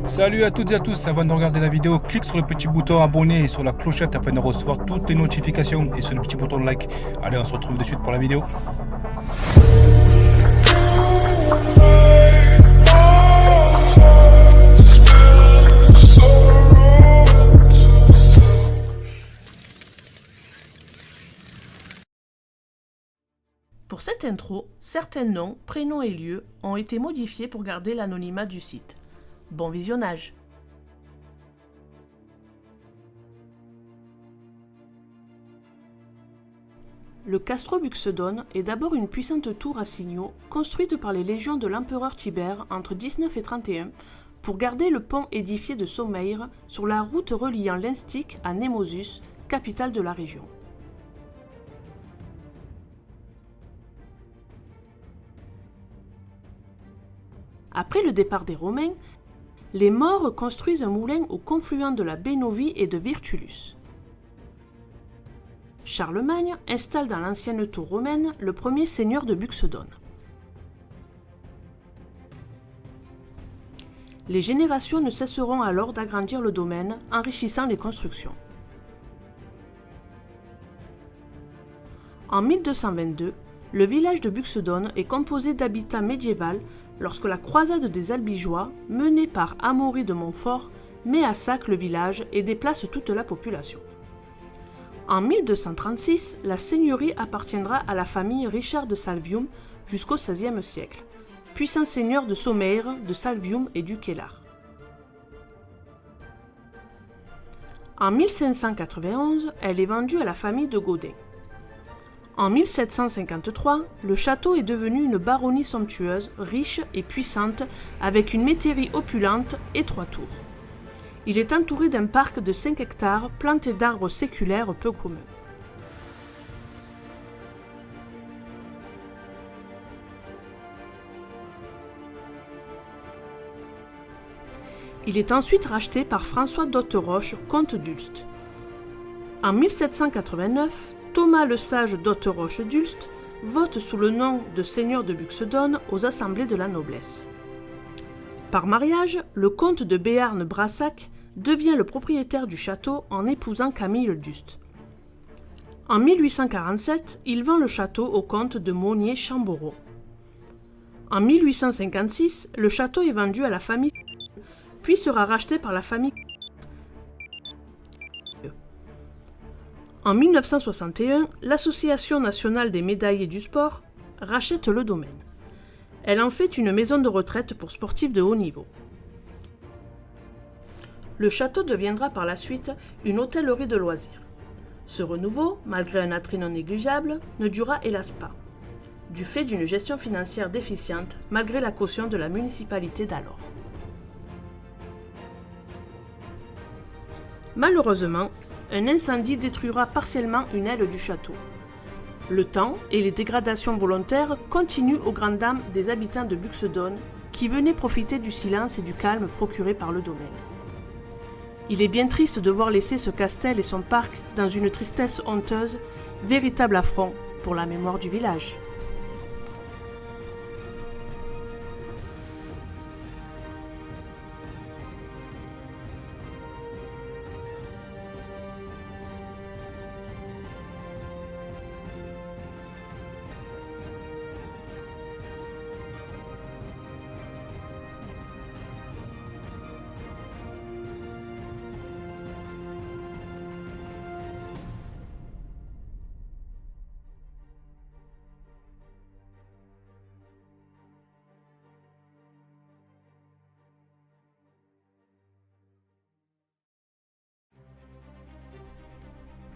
Salut à toutes et à tous, avant de regarder la vidéo, clique sur le petit bouton abonné et sur la clochette afin de recevoir toutes les notifications et sur le petit bouton de like. Allez, on se retrouve de suite pour la vidéo. Pour cette intro, certains noms, prénoms et lieux ont été modifiés pour garder l'anonymat du site. Bon visionnage! Le Castro Buxedon est d'abord une puissante tour à signaux construite par les légions de l'empereur Tibère entre 19 et 31 pour garder le pont édifié de Sommeire sur la route reliant l'Instique à Nemosus, capitale de la région. Après le départ des Romains, les Maures construisent un moulin au confluent de la baie Novi et de Virtulus. Charlemagne installe dans l'ancienne tour romaine le premier seigneur de Buxedon. Les générations ne cesseront alors d'agrandir le domaine, enrichissant les constructions. En 1222, le village de Buxedon est composé d'habitants médiévaux lorsque la croisade des Albigeois, menée par Amaury de Montfort, met à sac le village et déplace toute la population. En 1236, la seigneurie appartiendra à la famille Richard de Salvium jusqu'au XVIe siècle, puissant seigneur de Sommeire, de Salvium et du Quellar. En 1591, elle est vendue à la famille de Godin. En 1753, le château est devenu une baronnie somptueuse, riche et puissante, avec une métairie opulente et 3 tours. Il est entouré d'un parc de 5 hectares planté d'arbres séculaires peu communs. Il est ensuite racheté par François d'Hauteroche, comte d'Ulst. En 1789, Thomas le Sage d'Hauteroche-d'Ulst vote sous le nom de seigneur de Buxedon aux assemblées de la noblesse. Par mariage, le comte de Béarn-Brassac devient le propriétaire du château en épousant Camille d'Ust. En 1847, il vend le château au comte de Monnier-Chamboreau. En 1856, le château est vendu à la famille puis sera racheté par la famille. En 1961, l'Association nationale des médaillés du sport rachète le domaine. Elle en fait une maison de retraite pour sportifs de haut niveau. Le château deviendra par la suite une hôtellerie de loisirs. Ce renouveau, malgré un attrait non négligeable, ne dura hélas pas, du fait d'une gestion financière déficiente malgré la caution de la municipalité d'alors. Malheureusement, un incendie détruira partiellement une aile du château. Le temps et les dégradations volontaires continuent aux grandes dames des habitants de Buxedon qui venaient profiter du silence et du calme procuré par le domaine. Il est bien triste de voir laisser ce castel et son parc dans une tristesse honteuse, véritable affront pour la mémoire du village.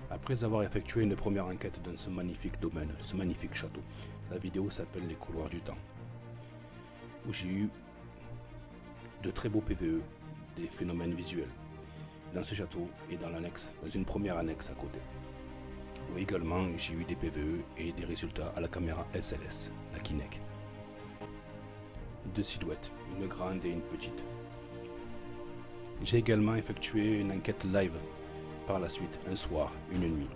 Après avoir effectué une première enquête dans ce magnifique domaine, ce magnifique château, la vidéo s'appelle Les couloirs du temps, où j'ai eu de très beaux PVE, des phénomènes visuels, dans ce château et dans l'annexe, dans une première annexe à côté. Où également j'ai eu des PVE et des résultats à la caméra SLS, la Kinect. 2 silhouettes, une grande et une petite. J'ai également effectué une enquête live par la suite, un soir, une nuit.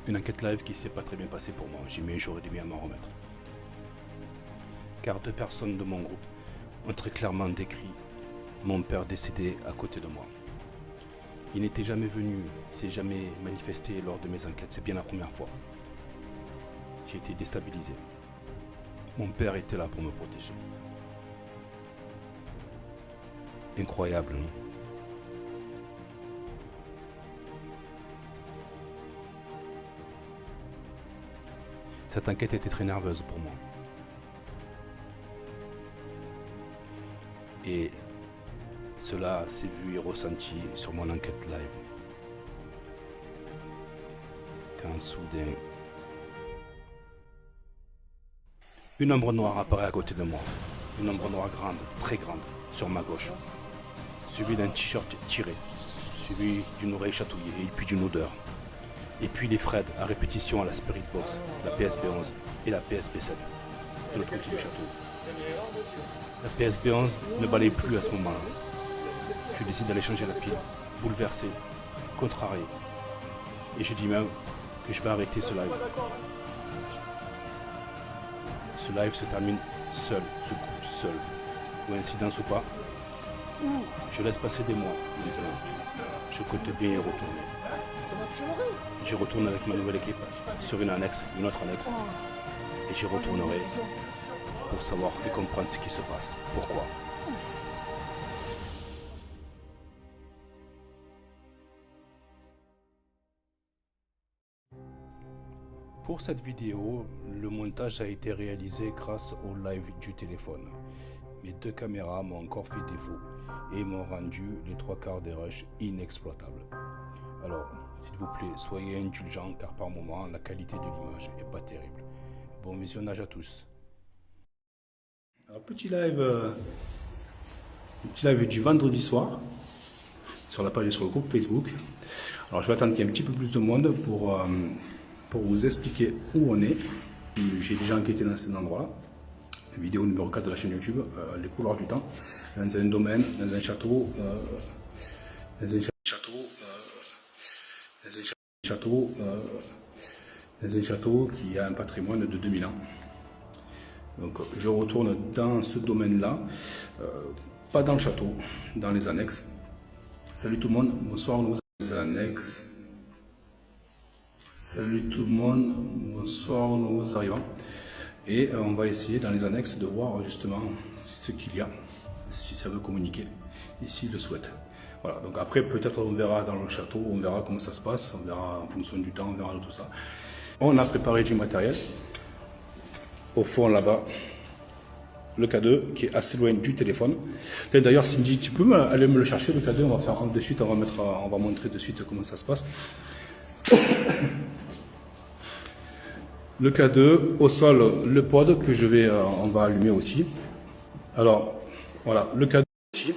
Une enquête live qui s'est pas très bien passée pour moi, j'aurais dû bien m'en remettre. Car 2 personnes de mon groupe ont très clairement décrit mon père décédé à côté de moi. Il n'était jamais venu, s'est jamais manifesté lors de mes enquêtes, c'est bien la première fois. J'ai été déstabilisé. Mon père était là pour me protéger. Incroyable, non ? Cette enquête était très nerveuse pour moi. Et cela s'est vu et ressenti sur mon enquête live. Quand soudain, une ombre noire apparaît à côté de moi. Une ombre noire grande, très grande, sur ma gauche. Suivi d'un t-shirt tiré, suivi d'une oreille chatouillée et puis d'une odeur. Et puis les Fred à répétition à la Spirit Box, la PSB11 et la PSB7 de l'autre côté du château. La PSB11 ne balaye plus à ce moment-là. Je décide d'aller changer la pile, bouleversé, contrarié. Et je dis même que je vais arrêter ce live. Ce live se termine seul, se coupe seul. Coïncidence ou pas, je laisse passer des mois maintenant. Je compte bien y retourner. J'y retourne avec ma nouvelle équipe sur une autre annexe. Et j'y retournerai pour savoir et comprendre ce qui se passe. Pourquoi ? Pour cette vidéo, le montage a été réalisé grâce au live du téléphone. Mes 2 caméras m'ont encore fait défaut et m'ont rendu les 3/4 des rushs inexploitables. Alors, s'il vous plaît, soyez indulgents car par moment, la qualité de l'image n'est pas terrible. Bon visionnage à tous. Alors, petit live du vendredi soir sur la page et sur le groupe Facebook. Alors, je vais attendre qu'il y ait un petit peu plus de monde pour vous expliquer où on est. J'ai déjà enquêté dans cet endroit-là. Vidéo numéro 4 de la chaîne YouTube, les couloirs du temps, dans un domaine, dans un château, qui a un patrimoine de 2000 ans. Donc je retourne dans ce domaine-là, pas dans le château, dans les annexes. Salut tout le monde, bonsoir nos annexes. Salut tout le monde, bonsoir nos arrivants. Et on va essayer dans les annexes de voir justement ce qu'il y a, si ça veut communiquer, et s'il le souhaite. Voilà, donc après peut-être on verra dans le château, on verra comment ça se passe, on verra en fonction du temps, on verra de tout ça. On a préparé du matériel. Au fond là-bas, le K2 qui est assez loin du téléphone. D'ailleurs Cindy, tu peux aller me le chercher le K2, on va faire rentrer de suite, on va montrer de suite comment ça se passe. Le K2, au sol, le pod que on va allumer aussi. Alors, voilà, le K2 ici.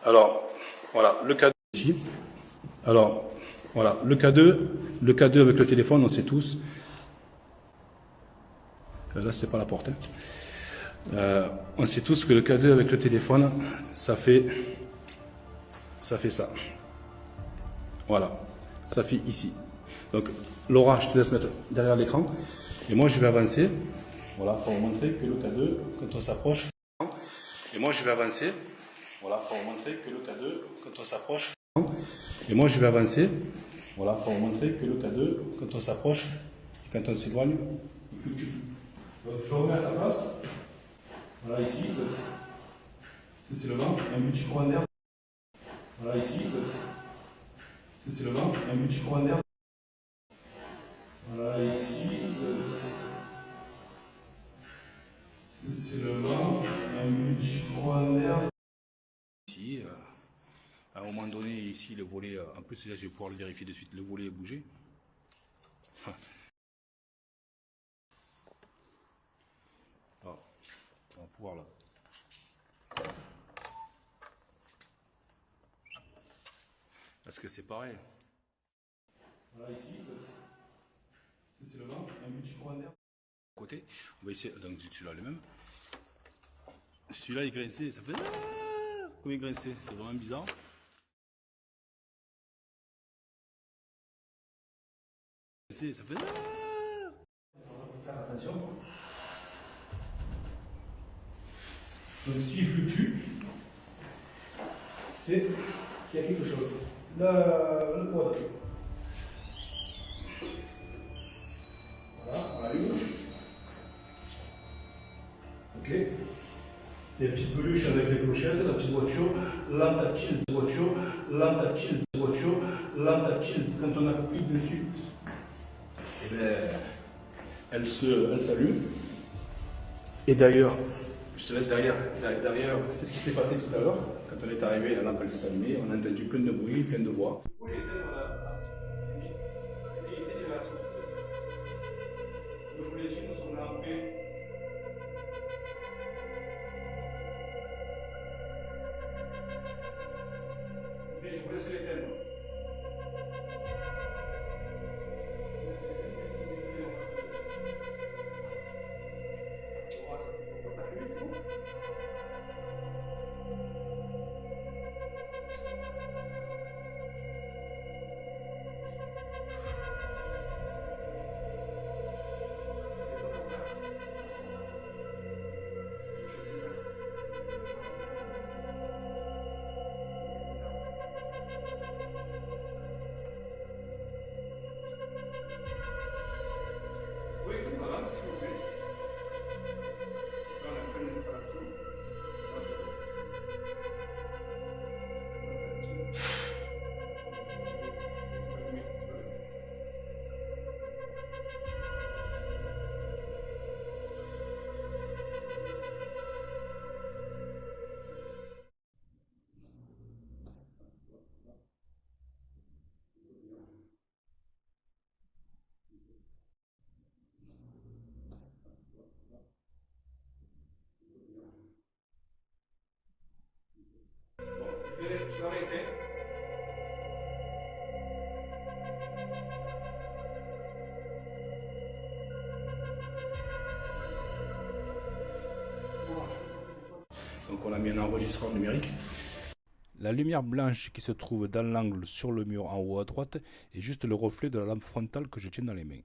Alors, voilà, le K2 ici. Alors, voilà, le K2 avec le téléphone, on sait tous. Là, c'est pas la porte. On sait tous que le K2 avec le téléphone, ça fait ça. Voilà, ça fait ici. Donc, Laura, je te laisse mettre derrière l'écran. Et moi, je vais avancer. Voilà, pour vous montrer que le K2, quand on s'approche. Et moi, je vais avancer. Voilà, pour vous montrer que le K2, quand on s'approche. Et moi, je vais avancer. Voilà, pour vous montrer que le K2, quand on s'approche, et quand on s'éloigne, il fluctue. Donc, je remets à sa place. Voilà, ici. C'est le vent, un multicourant d'air. Voilà, ici. C'est le vent, un multicourant d'air. Voilà, ici, c'est le vent, un multicourant d'air. Ici, à un moment donné, ici, le volet, en plus là je vais pouvoir le vérifier de suite, le volet est bougé. Alors, on va pouvoir là. Parce que c'est pareil. Voilà, ici, c'est le vent, un multicourant d'air. Côté, on va essayer, donc celui-là le même. Celui-là il grinçait, ça fait comme il grinçait, c'est vraiment bizarre. baissé, ça fait... Faire attention. Donc s'il fluctue, c'est qu'il y a quelque chose. Le poids d'eau. Voilà, on l'a eu. Ok. Les petites peluches avec les clochettes, la petite voiture, lampe tactile, voiture, lampe tactile, voiture, lampe tactile. Quand on applique dessus, eh bien, elle s'allume. Et d'ailleurs, je te laisse derrière, c'est ce qui s'est passé tout à l'heure. Quand on est arrivé, la lampe elle s'est allumée, on a entendu plein de bruit, plein de voix. Je vous laisse l'éteindre. Oui, madame, s'il vous plaît. On a fait l'installation. Je vais arrêter. Donc on a mis un enregistreur numérique. La lumière blanche qui se trouve dans l'angle sur le mur en haut à droite est juste le reflet de la lampe frontale que je tiens dans les mains.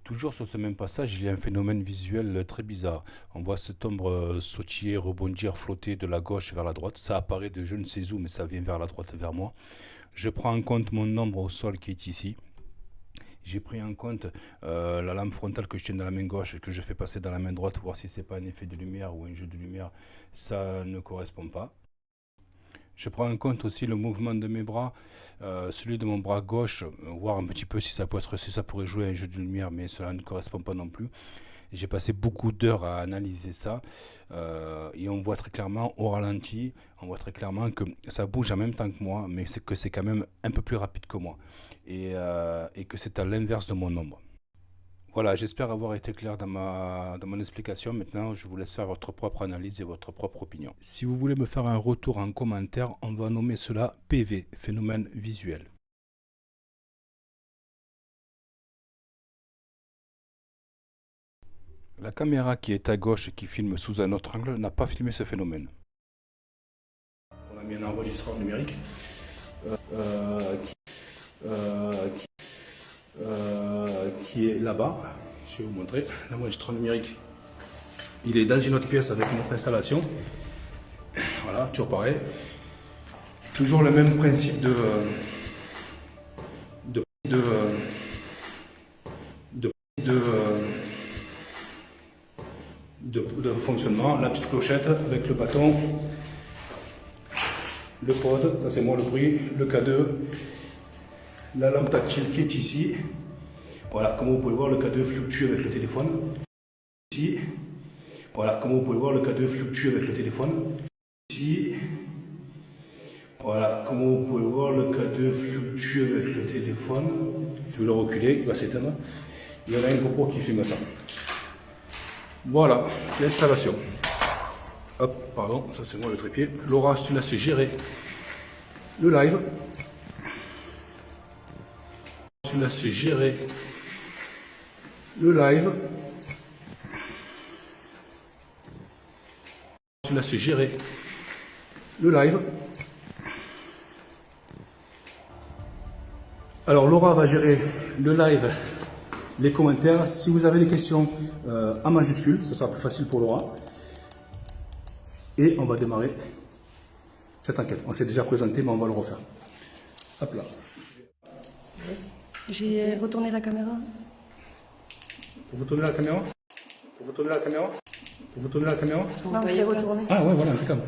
Toujours sur ce même passage, il y a un phénomène visuel très bizarre. On voit cette ombre sautiller, rebondir, flotter de la gauche vers la droite. Ça apparaît de je ne sais où, mais ça vient vers la droite, vers moi. Je prends en compte mon ombre au sol qui est ici. J'ai pris en compte la lampe frontale que je tiens dans la main gauche et que je fais passer dans la main droite, voir si c'est pas un effet de lumière ou un jeu de lumière. Ça ne correspond pas. Je prends en compte aussi le mouvement de mes bras, celui de mon bras gauche, voir un petit peu si ça pourrait jouer un jeu de lumière, mais cela ne correspond pas non plus. J'ai passé beaucoup d'heures à analyser ça et on voit très clairement au ralenti, on voit très clairement que ça bouge en même temps que moi, mais que c'est quand même un peu plus rapide que moi et que c'est à l'inverse de mon ombre. Voilà, j'espère avoir été clair dans mon explication. Maintenant, je vous laisse faire votre propre analyse et votre propre opinion. Si vous voulez me faire un retour en commentaire, on va nommer cela PV, phénomène visuel. La caméra qui est à gauche et qui filme sous un autre angle n'a pas filmé ce phénomène. On a mis un enregistreur numérique qui est là-bas. Je vais vous montrer l'enregistreur numérique. Il est dans une autre pièce avec une autre installation. Voilà, toujours pareil. Toujours le même principe de fonctionnement. La petite clochette avec le bâton, le pod, ça c'est moi le bruit, le K2, la lampe tactile qui est ici. Voilà, comme vous pouvez voir, le K2 fluctue avec le téléphone. Ici. Voilà, comme vous pouvez voir, le K2 fluctue avec le téléphone. Ici. Voilà, comme vous pouvez voir, le K2 fluctue avec le téléphone. Je vais le reculer, il va s'éteindre. Il y en a une GoPro qui filme ça. Voilà, l'installation. Hop, pardon, ça c'est moi le trépied. Laura, je te laisse gérer le live. Je te laisse gérer le live. Je te laisse gérer le live. Alors Laura va gérer le live, les commentaires. Si vous avez des questions en majuscule, ce sera plus facile pour Laura. Et on va démarrer cette enquête. On s'est déjà présenté, mais on va le refaire. Hop là. J'ai retourné la caméra. Pour vous tourner la caméra Pour vous tourner la caméra Pour vous tourner la caméra Non, je l'ai retourné. Ah ouais, voilà, impeccable.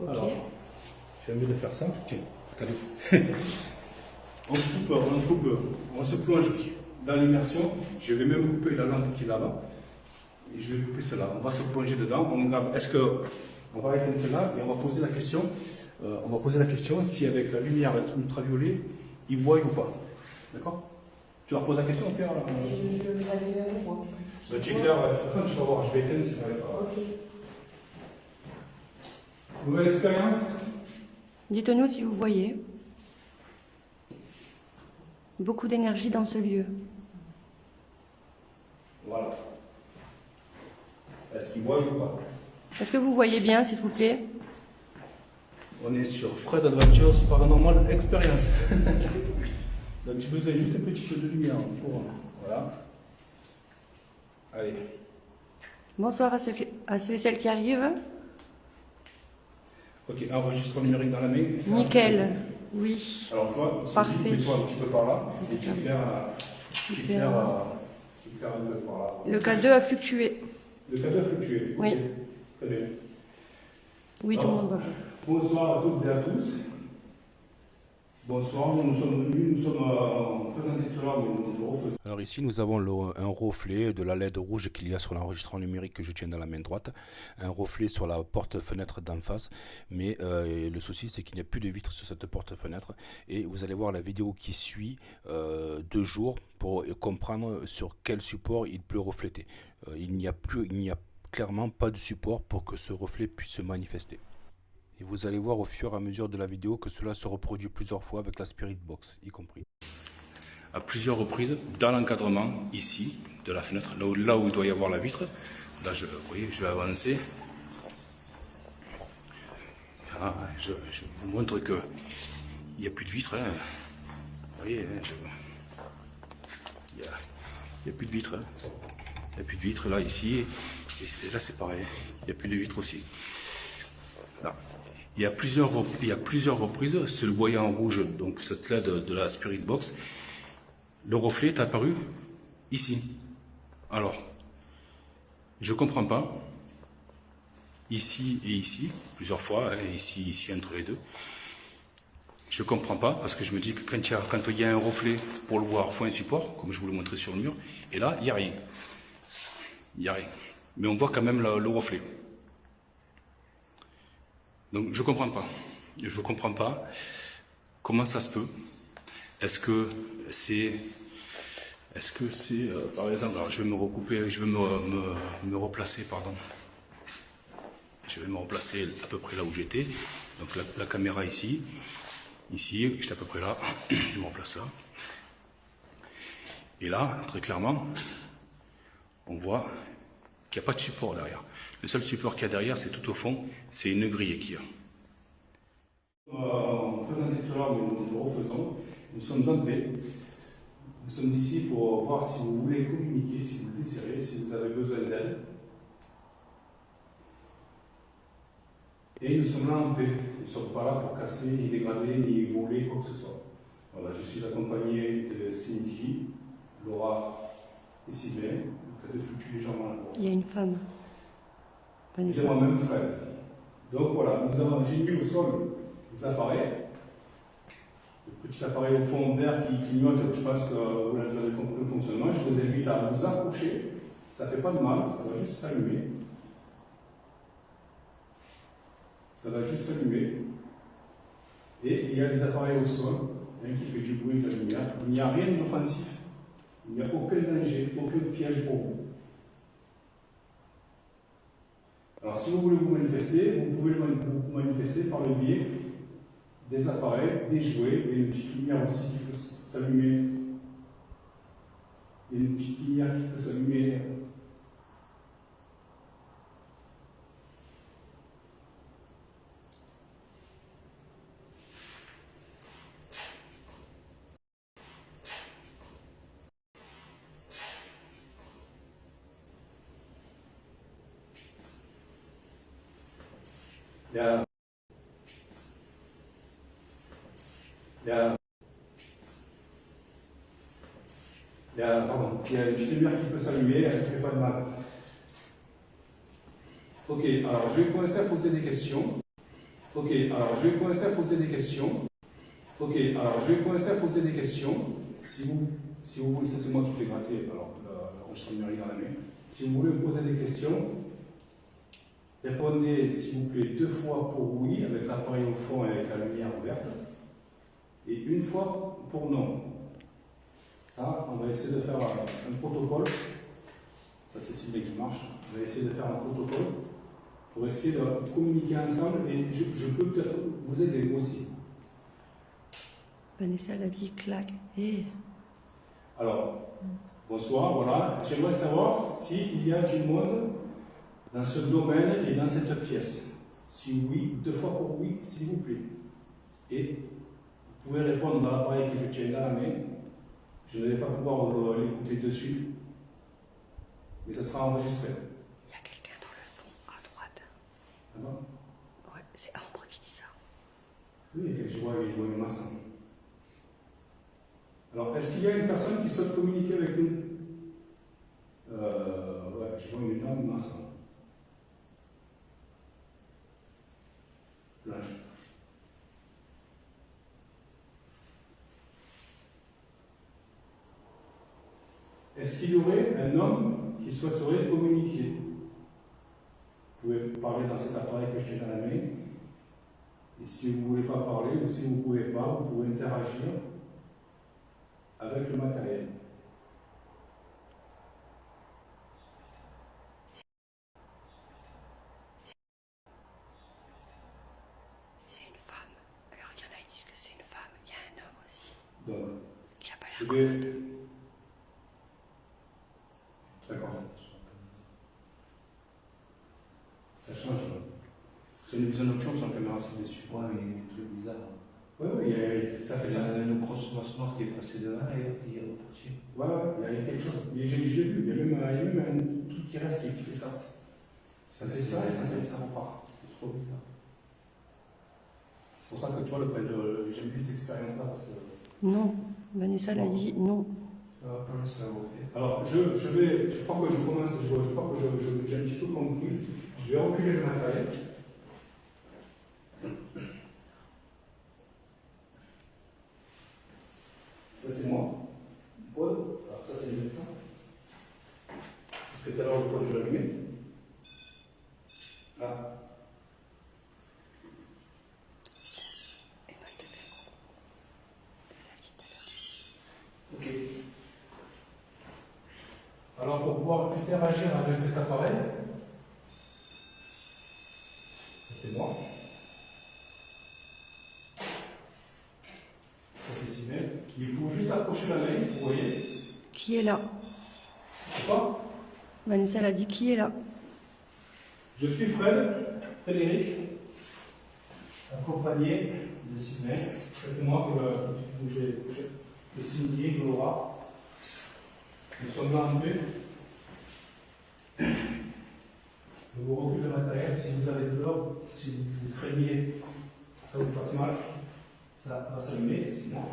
Ok. Alors, j'ai envie de faire ça. Tiens, regardez. On se plonge dans l'immersion. Je vais même couper la lampe qui est là-bas. Et je vais couper cela. On va se plonger dedans. On regarde, est-ce que on va éteindre cela et on va poser la question. Si avec la lumière ultraviolet, il voit ou pas. D'accord? Tu leur poses la question, Pierre là. Je vais allumer moi. Tu éclaires, de toute façon, tu vas voir, je vais éteindre, c'est pas grave. Ok. Nouvelle expérience? Dites-nous si vous voyez beaucoup d'énergie dans ce lieu. Voilà. Est-ce qu'il voit ou pas? Est-ce que vous voyez bien, s'il vous plaît? On est sur Fred Adventures Paranormal Experience. Donc j'ai besoin juste un petit peu de lumière pour... Voilà. Allez. Bonsoir à ceux et celles qui arrivent. Ok, enregistrement numérique dans la main. Nickel. Oui. Alors toi, Parfait. mets-toi un petit peu par là et tu éclaires un peu par là. Le K2 a fluctué. Le cadeau fluctué. Oui. Ok. Très bien. Oui, tout le monde va bien. Bonsoir à toutes et à tous. Bonsoir, nous sommes venus, nous sommes présentés tout à l'heure, mais nous le refaisons. Alors ici nous avons un reflet de la LED rouge qu'il y a sur l'enregistrement numérique que je tiens dans la main droite, un reflet sur la porte-fenêtre d'en face, mais le souci c'est qu'il n'y a plus de vitre sur cette porte-fenêtre et vous allez voir la vidéo qui suit 2 jours pour comprendre sur quel support il peut refléter. Il n'y a clairement pas de support pour que ce reflet puisse se manifester. Et vous allez voir au fur et à mesure de la vidéo que cela se reproduit plusieurs fois avec la Spirit Box y compris. À plusieurs reprises, dans l'encadrement, ici, de la fenêtre, là où il doit y avoir la vitre, là, vous voyez, je vais avancer. Ah, je vous montre que il n'y a plus de vitre. Hein. Vous voyez, il n'y a plus de vitre. Hein. Il n'y a plus de vitre là, ici. Et là, c'est pareil. Il n'y a plus de vitre aussi. Là. Il y a plusieurs reprises, c'est le voyant rouge, donc cette LED de la Spirit Box. Le reflet est apparu ici. Alors, je ne comprends pas. Ici et ici, plusieurs fois, hein, ici, entre les deux. Je ne comprends pas, parce que je me dis que quand il y a un reflet, pour le voir, il faut un support, comme je vous le montrais sur le mur. Et là, il n'y a rien. Il n'y a rien. Mais on voit quand même le reflet. Donc je comprends pas. Je comprends pas comment ça se peut. Est-ce que c'est par exemple, alors je vais me recouper, je vais me replacer, pardon. Je vais me replacer à peu près là où j'étais. Donc la caméra ici, j'étais à peu près là. Je me replace là. Et là, très clairement, on voit qu'il n'y a pas de support derrière. Le seul support qu'il y a derrière, c'est tout au fond, c'est une grille qu'il y a. On présentait tout à l'heure, mais nous le refaisons. Nous sommes en paix. Nous sommes ici pour voir si vous voulez communiquer, si vous le désirez, si vous avez besoin d'aide. Et nous sommes là en paix. Nous ne sommes pas là pour casser, ni dégrader, ni voler, quoi que ce soit. Voilà, je suis accompagné de Cindy, Laura et Sylvain. De fluctuer légèrement. Il y a une femme. Et moi-même, Fred. Donc voilà, j'ai mis au sol des appareils. Le petit appareil au fond vert qui clignote, je pense que vous avez compris le fonctionnement. Je vous invite à vous accrocher. Ça ne fait pas de mal, ça va juste s'allumer. Ça va juste s'allumer. Et il y a des appareils au sol, qui fait du bruit, de la lumière. Il n'y a rien d'offensif. Il n'y a aucun danger, aucun piège pour vous. Alors, si vous voulez vous manifester, vous pouvez vous manifester par le biais des appareils, des jouets, et une petite lumière aussi qui peut s'allumer. Il y a une petite lumière qui peut s'allumer. Il y a... Pardon, il y a une petite lumière qui peut s'allumer, elle ne fait pas de mal. Ok, alors je vais commencer à poser des questions. Ok, alors je vais commencer à poser des questions. Ok, alors je vais commencer à poser des questions. Si vous voulez, ça c'est moi qui fais gratter, alors la roche numérique dans la main. Si vous voulez me poser des questions, répondez s'il vous plaît 2 fois pour oui, avec l'appareil au fond et avec la lumière ouverte, et 1 fois pour non. Ça, on va essayer de faire un protocole. Ça c'est ciblé qui marche. On va essayer de faire un protocole pour essayer de communiquer ensemble, et je peux peut-être vous aider aussi. Vanessa l'a dit, clac. Eh. Alors, bonsoir, voilà. J'aimerais savoir s'il y a du monde dans ce domaine et dans cette pièce. Si oui, 2 fois pour oui, s'il vous plaît. Et vous pouvez répondre dans l'appareil que je tiens dans la main. Je ne vais pas pouvoir l'écouter de suite, mais ça sera enregistré. Il y a quelqu'un dans le fond, à droite. Ah bon? Ouais, c'est Ambre qui dit ça. Oui, je vois une masse. Alors, est-ce qu'il y a une personne qui souhaite communiquer avec nous? Ouais, je vois une énorme masse. Blanche. Est-ce qu'il y aurait un homme qui souhaiterait communiquer? Vous pouvez parler dans cet appareil que je tiens dans la main. Et si vous ne voulez pas parler, ou si vous ne pouvez pas, vous pouvez interagir avec le matériel. C'est une femme. Alors il y en a qui disent que c'est une femme. Il y a un homme aussi. Donc, Qui a pas je l'air vais... D'accord. Ça change. C'est une vision nocturne sur la caméra, c'est dessus. Ouais, mais il y a un truc bizarre. Oui, oui, ça fait Il y ça. a une grosse masse noire qui est passée devant et il est reparti. Ouais, il y a quelque chose. Mais j'ai vu, il y a même un truc qui reste et qui fait ça. Ça fait ça et ça repart. C'est trop bizarre. C'est pour ça que tu vois, j'aime bien cette expérience-là. Parce que... Non, Vanessa l'a dit non. Ça va pas le savoir. Alors, je crois que je commence, je crois que j'ai un petit peu compris. Je vais reculer le matériel. Ça, c'est moi. Pod. Alors, ça, c'est les médecins. Parce que tout à l'heure, le pod, je l'allumais. Ah. Ok. Alors, pour pouvoir interagir avec cet appareil, c'est moi. Ça, c'est Simon. Il faut juste approcher la main, vous voyez. Qui est là? C'est quoi? Vanessa l'a dit, qui est là? Je suis Frédéric, accompagné de Simon. Ça, c'est moi que j'ai signé, Laura. Nous sommes là en paix. Je vous recule le matériel. Si vous avez peur, si vous craignez que ça vous fasse mal, ça va s'allumer, sinon.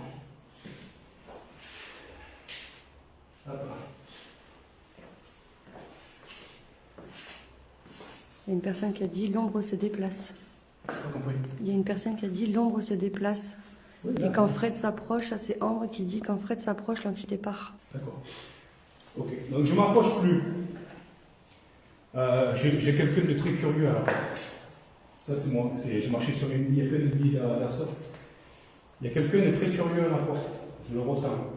Hop là. Il y a une personne qui a dit l'ombre se déplace. Pas compris. Il y a une personne qui a dit l'ombre se déplace. Oui, Et quand Fred s'approche, ça c'est Ambre qui dit quand Fred s'approche, l'entité part. D'accord. Ok. Donc je ne m'approche plus. J'ai quelqu'un de très curieux à la porte. Ça c'est moi. J'ai marché sur une bille, il y a plein de billes d'airsoft. Il y a quelqu'un de très curieux à la porte. Je le ressens.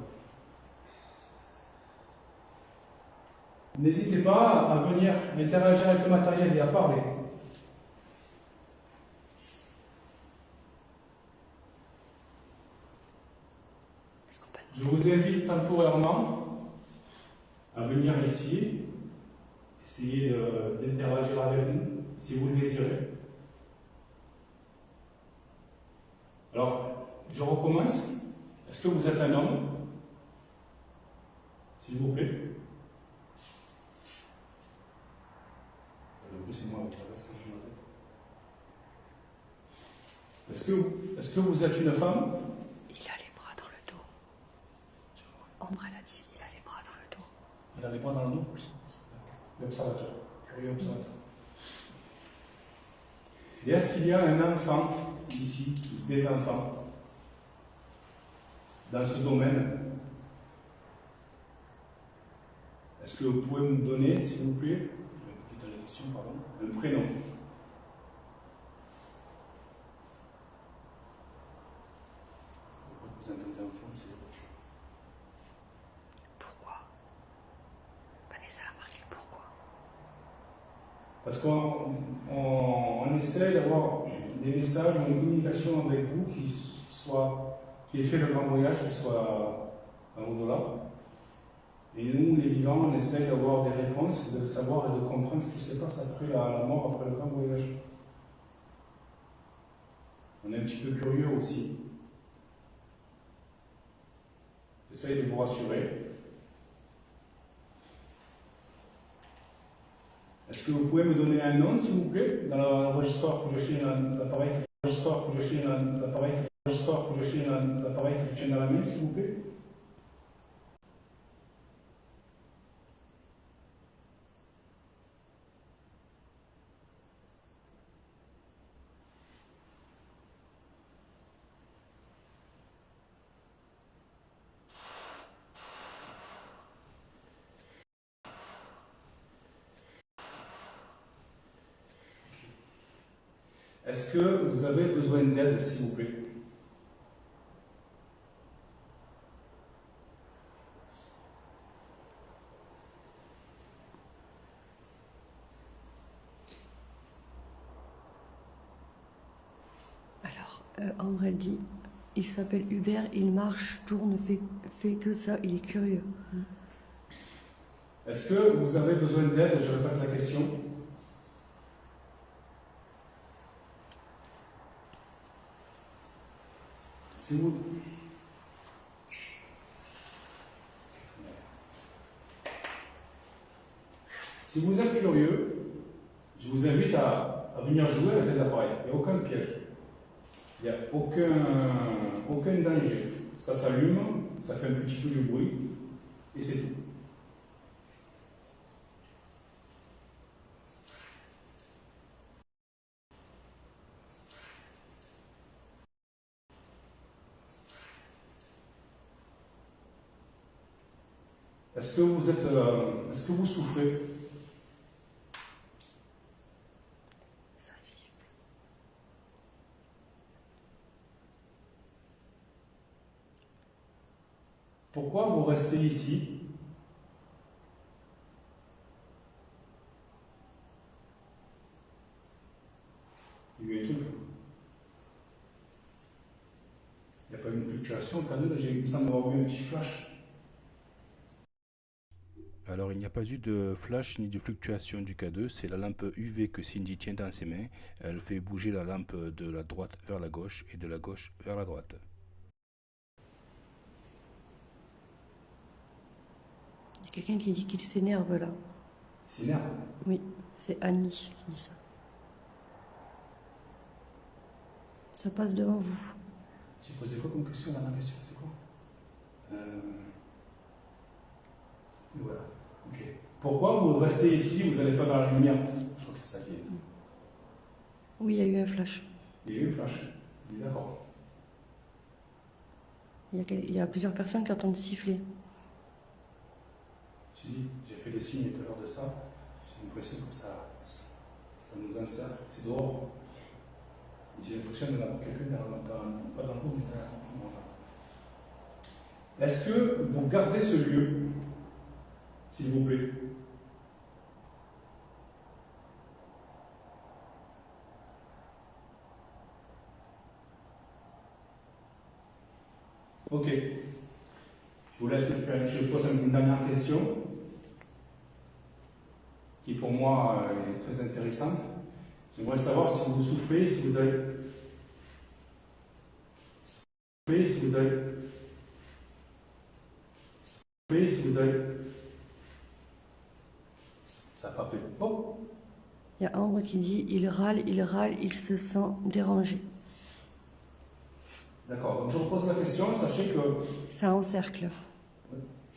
N'hésitez pas à venir interagir avec le matériel et à parler. Je vous invite temporairement à venir ici, essayer d'interagir avec nous, si vous le désirez. Alors, je recommence. Est-ce que vous êtes un homme? S'il vous plaît. Le bruit, c'est moi avec la veste que je suis en tête. Est-ce que vous êtes une femme? Il a les bras dans le dos. Ambre, elle a dit, il a les bras dans le dos. Il a les bras dans le dos? Oui. L'observateur, curieux observateur. Et est-ce qu'il y a un enfant ici, ou des enfants, dans ce domaine? Est-ce que vous pouvez me donner, s'il vous plaît, je vais peut-être dans la question, pardon, un prénom? Vous entendez enfant, c'est Pourquoi? Vanessa a marqué pourquoi? parce qu'on essaie d'avoir des messages ou une communication avec vous qui ait fait le grand voyage, qui soit au-delà. Et nous, les vivants, on essaie d'avoir des réponses, de savoir et de comprendre ce qui se passe après la mort, après le grand voyage. On est un petit peu curieux aussi. J'essaie de vous rassurer. Est-ce que vous pouvez me donner un nom, s'il vous plaît, dans l'enregistreur que je tiens dans l'appareil que je tiens dans la main, s'il vous plaît? Est-ce que vous avez besoin d'aide, s'il vous plaît? Alors, Ambre, elle dit, il s'appelle Hubert, il marche, tourne, fait que ça, il est curieux. Est-ce que vous avez besoin d'aide? Je répète la question. Si vous êtes curieux, je vous invite à venir jouer avec les appareils. Il n'y a aucun piège. Il n'y a aucun danger. Ça s'allume, ça fait un petit peu de bruit, et c'est tout. Est-ce que vous souffrez? Ça siffle. Pourquoi vous restez ici? Il y a eu un truc. Il n'y a pas eu une fluctuation, K2, il me semble avoir eu un petit flash. Alors, il n'y a pas eu de flash ni de fluctuation du K2, c'est la lampe UV que Cindy tient dans ses mains. Elle fait bouger la lampe de la droite vers la gauche et de la gauche vers la droite. Il y a quelqu'un qui dit qu'il s'énerve là. S'énerve? Oui, c'est Annie qui dit ça. Ça passe devant vous. J'ai posé quoi comme question? La dernière question, c'est quoi? Voilà. Ok. Pourquoi vous restez ici, vous n'allez pas vers la lumière? Je crois que c'est ça qui est. Oui, il y a eu un flash. Il y a eu un flash. Il est d'accord. Il y a plusieurs personnes qui entendent siffler. J'ai fait des signes tout à l'heure de ça. J'ai l'impression que ça nous insère. C'est dehors. J'ai l'impression d'en avoir quelqu'un pas dans le bout, mais voilà. Est-ce que vous gardez ce lieu, s'il vous plaît? Ok. Je vous laisse le faire. Je pose une dernière question qui pour moi est très intéressante. J'aimerais savoir si vous souffrez, si vous avez... Ça n'a pas fait... Oh. Il y a Ambre qui dit il râle, il se sent dérangé. D'accord, donc je repose la question, sachez que Ça encercle.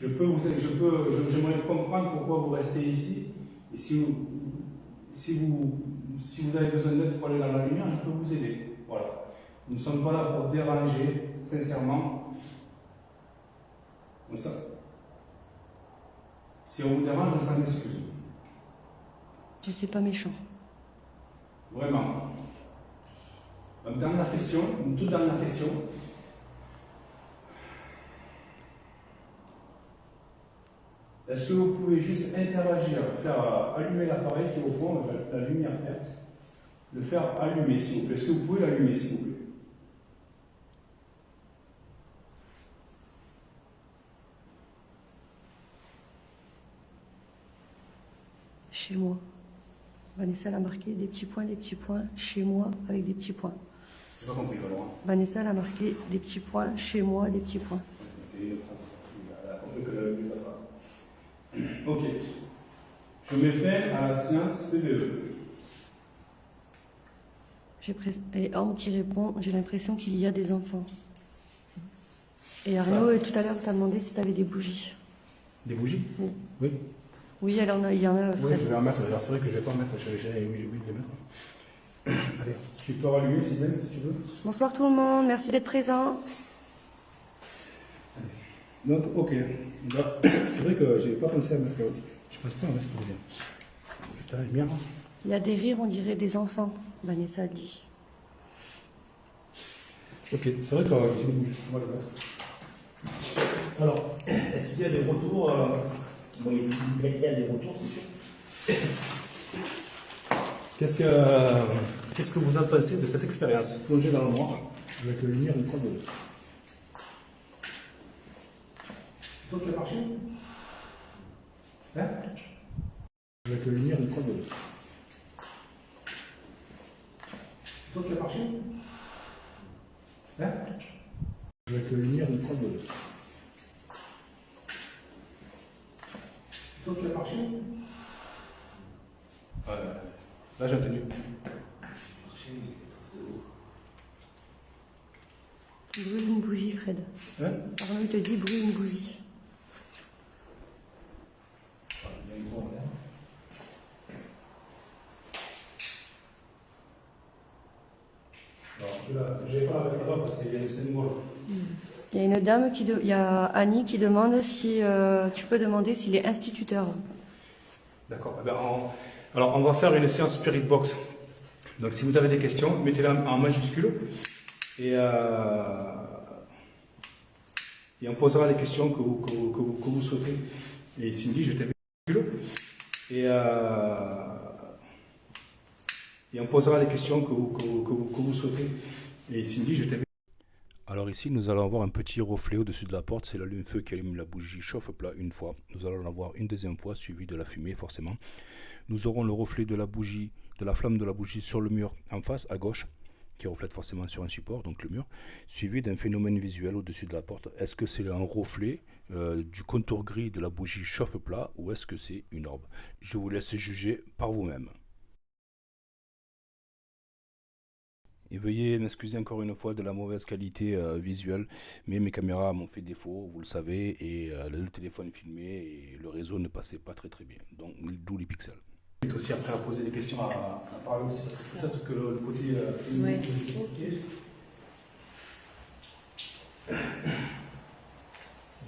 j'aimerais comprendre pourquoi vous restez ici, et si vous avez besoin d'aide pour aller dans la lumière, je peux vous aider. Voilà. Nous ne sommes pas là pour déranger, sincèrement. Ça. Si on vous dérange, on s'en excuse. Je sais pas méchant. Vraiment. Donc, dernière question, une toute dernière question. Est-ce que vous pouvez juste interagir, faire allumer l'appareil qui est au fond, la lumière verte, le faire allumer s'il vous plaît? Est-ce que vous pouvez l'allumer s'il vous plaît? Chez moi. Vanessa elle a marqué des petits points, chez moi avec des petits points. J'ai pas compris, Laurent. Vanessa elle a marqué des petits points, chez moi, des petits points. Elle a compris que la phrase. Ok. Je mets fin à la séance PVE. Et Orme qui répond, j'ai l'impression qu'il y a des enfants. Et Arnaud, tout à l'heure, t'a demandé si tu avais des bougies. Des bougies? Oui. Oui. Oui, il y en a, Oui, Fred. je vais en mettre. Alors c'est vrai que je ne vais pas en mettre. J'ai oublié de les mettre. Allez, tu peux rallumer si tu veux. Bonsoir tout le monde, merci d'être présent. Donc, ok. Là, c'est vrai que je n'ai pas pensé à mettre. Je pense pas à mettre le lien. Putain, la lumière. Il y a des rires, on dirait des enfants, Vanessa dit. Ok, c'est vrai que j'ai des bougies. On va le mettre. Alors, est-ce qu'il y a des retours bon, il y a des retours, c'est sûr. Qu'est-ce que vous en pensez de cette expérience? Plonger dans le noir avec la lumière une de l'autre. C'est toi qui as marché? Hein? Avec la lumière une de l'autre. C'est toi qui as marché? Hein? Avec la lumière une de l'autre. C'est toi qui as marché? Là j'ai entendu. Brûle une bougie, Fred. Hein? Arnaud il te dit brûle une bougie. Je vais pas la mettre là-bas parce qu'il y a des scènes molles. Il y a une dame il y a Annie qui demande si tu peux demander s'il est instituteur. D'accord. Eh ben, alors, on va faire une séance Spirit Box. Donc, si vous avez des questions, mettez-les en majuscule et on posera les questions que vous souhaitez. Et Cindy, je t'ai mis en majuscule et on posera les questions que vous souhaitez. Et Cindy, je t'ai mis. Alors ici, nous allons avoir un petit reflet au-dessus de la porte, c'est l'allume-feu qui allume la bougie chauffe-plat une fois. Nous allons en avoir une deuxième fois, suivie de la fumée forcément. Nous aurons le reflet de la bougie, de la flamme de la bougie sur le mur en face, à gauche, qui reflète forcément sur un support, donc le mur, suivi d'un phénomène visuel au-dessus de la porte. Est-ce que c'est un reflet du contour gris de la bougie chauffe-plat ou est-ce que c'est une orbe? Je vous laisse juger par vous-même. Et veuillez m'excuser encore une fois de la mauvaise qualité visuelle, mais mes caméras m'ont fait défaut, vous le savez, et le téléphone filmé et le réseau ne passait pas très bien, donc d'où les pixels. Est aussi après à poser des questions, à parler aussi, parce que peut-être que le côté... Ouais.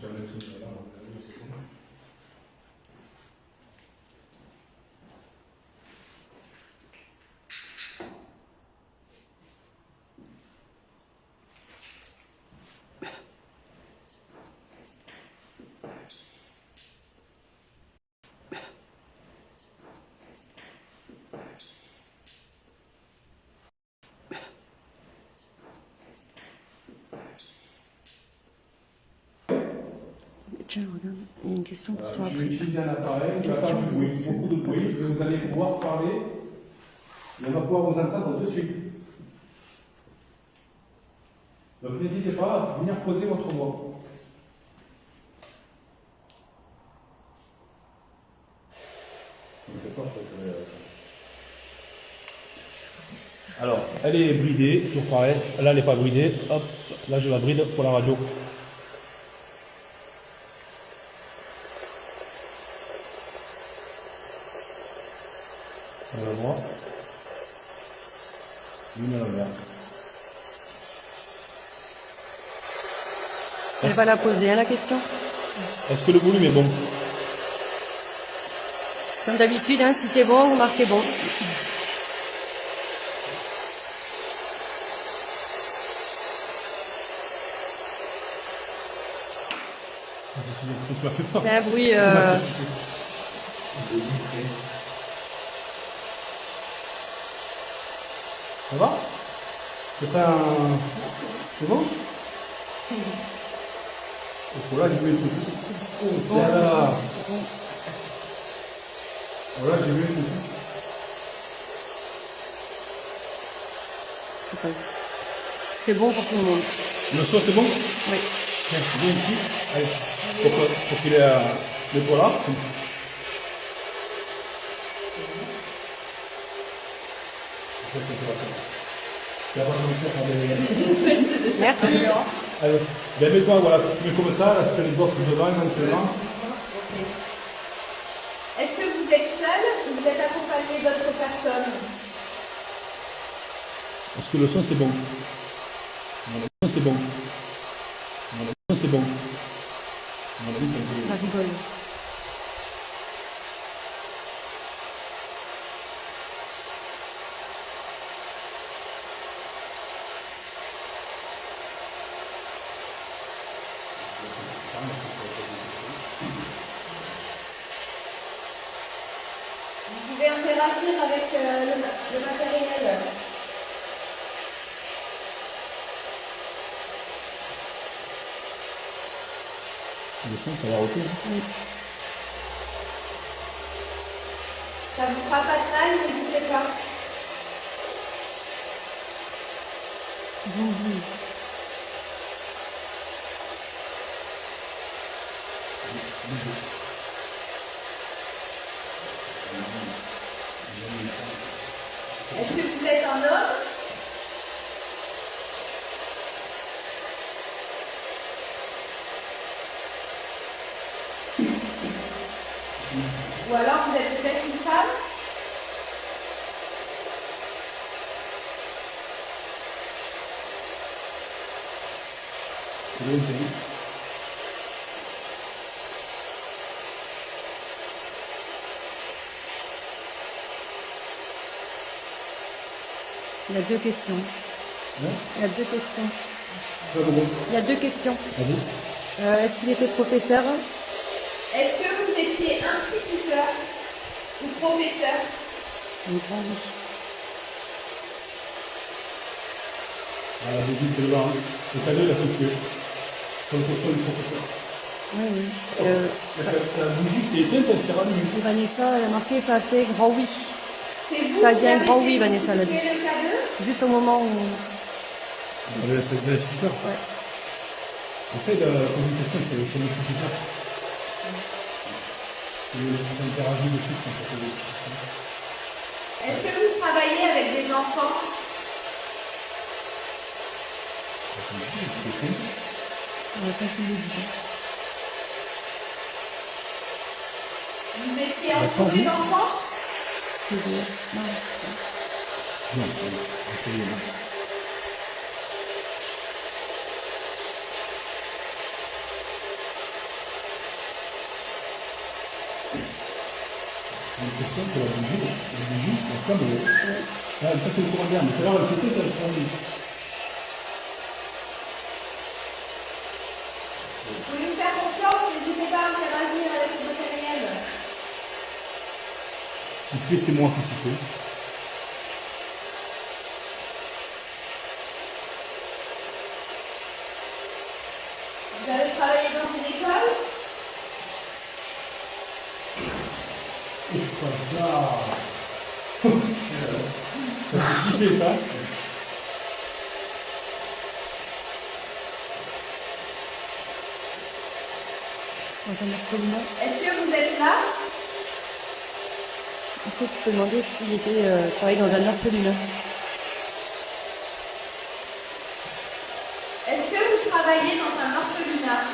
J'avais tout là, c'est bon. Tiens, regarde, il y a une question pour toi Je vais après. utiliser un appareil qui va faire du bruit, beaucoup de bruit, et vous allez pouvoir parler, et on va pouvoir vous entendre de suite. Donc n'hésitez pas à venir poser votre voix. Alors, elle est bridée, toujours pareil. Là, elle n'est pas bridée. Hop, là, je la bride pour la radio. On va voir. Une à l'envers. Je vais pas la poser, hein, la question. Est-ce que le volume est bon? Comme d'habitude, hein, si c'est bon, vous marquez bon. C'est un bruit. Ça va? C'est ça un... C'est bon? Voilà, j'ai vu un truc. Voilà. Voilà, j'ai vu un truc. C'est bon pour tout le monde. Le son, c'est bon? Oui. Tiens, viens ici. Allez, pour qu'il ait le poids là. Merci. Allez, bien mets-toi, voilà, tu mets comme ça, là, tu fais les box devant, éventuellement. Est-ce que vous êtes seul ou vous êtes accompagné d'autres personnes? Est-ce que le son, c'est bon? Le son, c'est bon. Le son, c'est bon. Ça rigole. Vous pouvez interagir avec le matériel. Le son, ça va rôter. Ça vous fera pas de mal, n'hésitez pas. Est-ce que vous êtes un homme? Ou alors vous êtes peut-être une femme? C'est bon, c'est bon. Il y a deux questions. Il y a deux questions. Ça va bon. Il y a deux questions. Vas-y. Est-ce qu'il était professeur? Est-ce que vous étiez instituteur ou professeur? Oui, bon, oui. Ah, la bougie, c'est le bas. Le cadeau, il a fonctionné. Comme question du professeur. Oui, oui. La bougie, c'est éteinte, elle s'est rallumée. Vanessa, elle a marqué, ça a fait grand oui. C'est vous Ça a qui dit un avez grand oui, Vanessa, elle a fait dit. le cadeau? Juste au moment où... Elle a fait de l'instituteur. Ouais. Essaye de poser une question, c'est l'instituteur. Il interagit dessus quand on pose des questions. Est-ce que vous travaillez avec des enfants? C'est cool. On va pas tout le dire. Vous étiez entouré d'enfants? C'est vrai. Non. Non, absolument. J'ai l'impression que la bougie, la flamme, ça c'est le courant d'air, mais tout à l'heure elle s'était elle s'est rendue. Vous pouvez nous faire confiance, n'hésitez pas à interagir avec le matériel. Siffler, c'est moi qui siffle. Vous avez travaillé dans une école? Ça fait siffler ça. On va mettre Paulina. Est-ce que vous êtes là? Est-ce que tu peux demander s'il était travaillé dans un orphelinat? travaillé dans un orphelinat?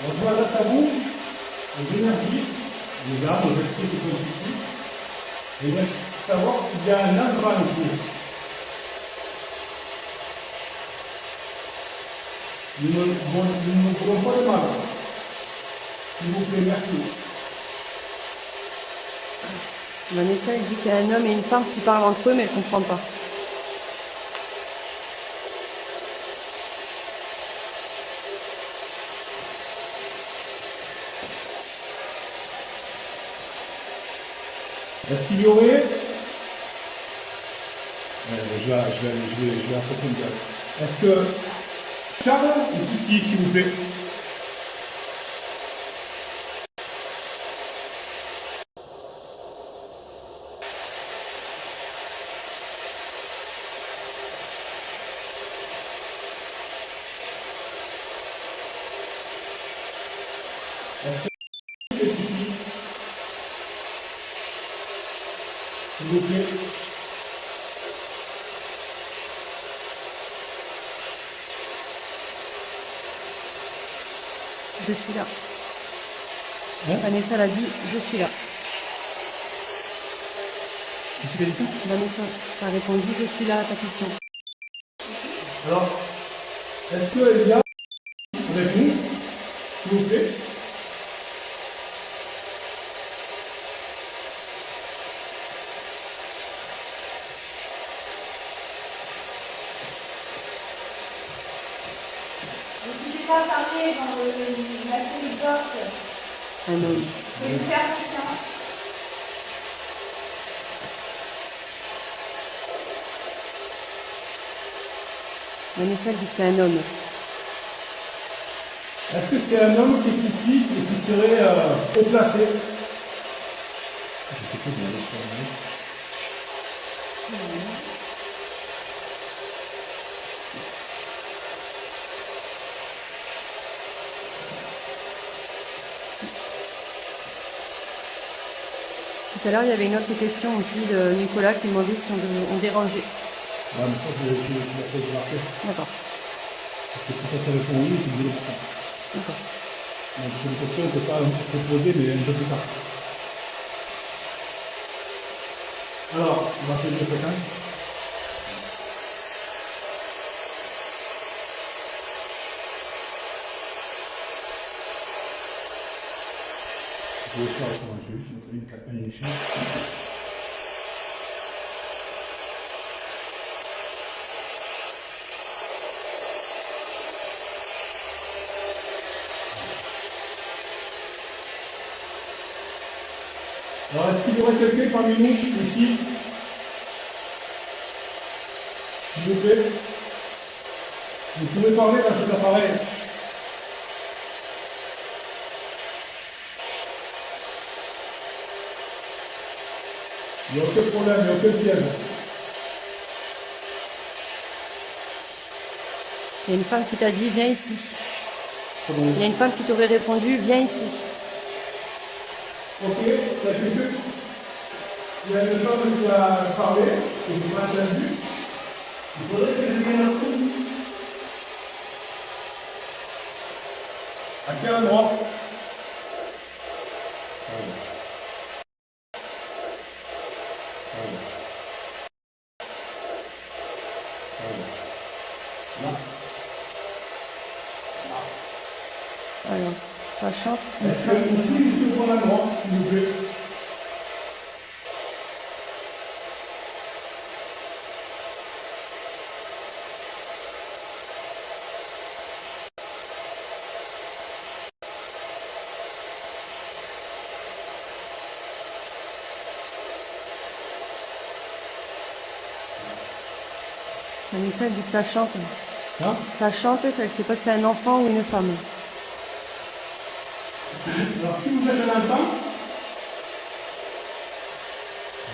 Donc je m'adresse à vous, aux énergies, les âmes, aux esprits qui sont ici, et je vais savoir s'il y a un endroit ici. Nous ne voulons pas de mal. S'il vous plaît, merci. Vanessa, elle dit qu'il y a un homme et une femme qui parlent entre eux, mais elle ne comprend pas. Est-ce qu'il y aurait... je vais approfondir. Est-ce que Charles est ici, s'il vous plaît? Est-ce que est ici? S'il vous plaît. Je suis là. Hein? Vanessa l'a dit, je suis là. Qu'est-ce qu'elle dit ça? Vanessa, ça a répondu, je suis là à ta question. Alors, est-ce que Elia répond, s'il vous plaît? Vous ne pouvez pas parler dans la série porte. Un homme. Vous pouvez lui faire confiance. Vanessa dit que c'est un homme. Est-ce que c'est un homme qui est ici et qui serait haut placé? Je sais pas bien. Tout à l'heure, il y avait une autre question aussi de Nicolas qui demandait si on dérangeait. Ouais, mais ça, tu l'as fait remarquer. D'accord. Parce que si ça te répond oui, tu me dis pourquoi. D'accord. Donc c'est une question que ça peut poser, mais un peu plus tard. Alors, on va changer de fréquence. Je vais faire autrement, je vais juste mettre une échelle. Alors, est-ce qu'il y aurait quelqu'un parmi nous ici? S'il vous plaît. Vous pouvez parler dans cet appareil. Il n'y a aucun problème, il n'y a aucun piège. Il y a une femme qui t'a dit, viens ici. Comment? Il y a une femme qui t'aurait répondu, viens ici. Ok, ça fait que. Il y a une femme qui a parlé, que vous m'avez entendu. Il faudrait que je vienne un coup. À quel endroit? Alors, ça chante. Est-ce que ici, je suis au bon endroit, s'il vous plaît? Vanessa dit que ça chante. Hein? Ça chante, elle ne sait pas si c'est un enfant ou une femme. Alors, si vous êtes un enfant,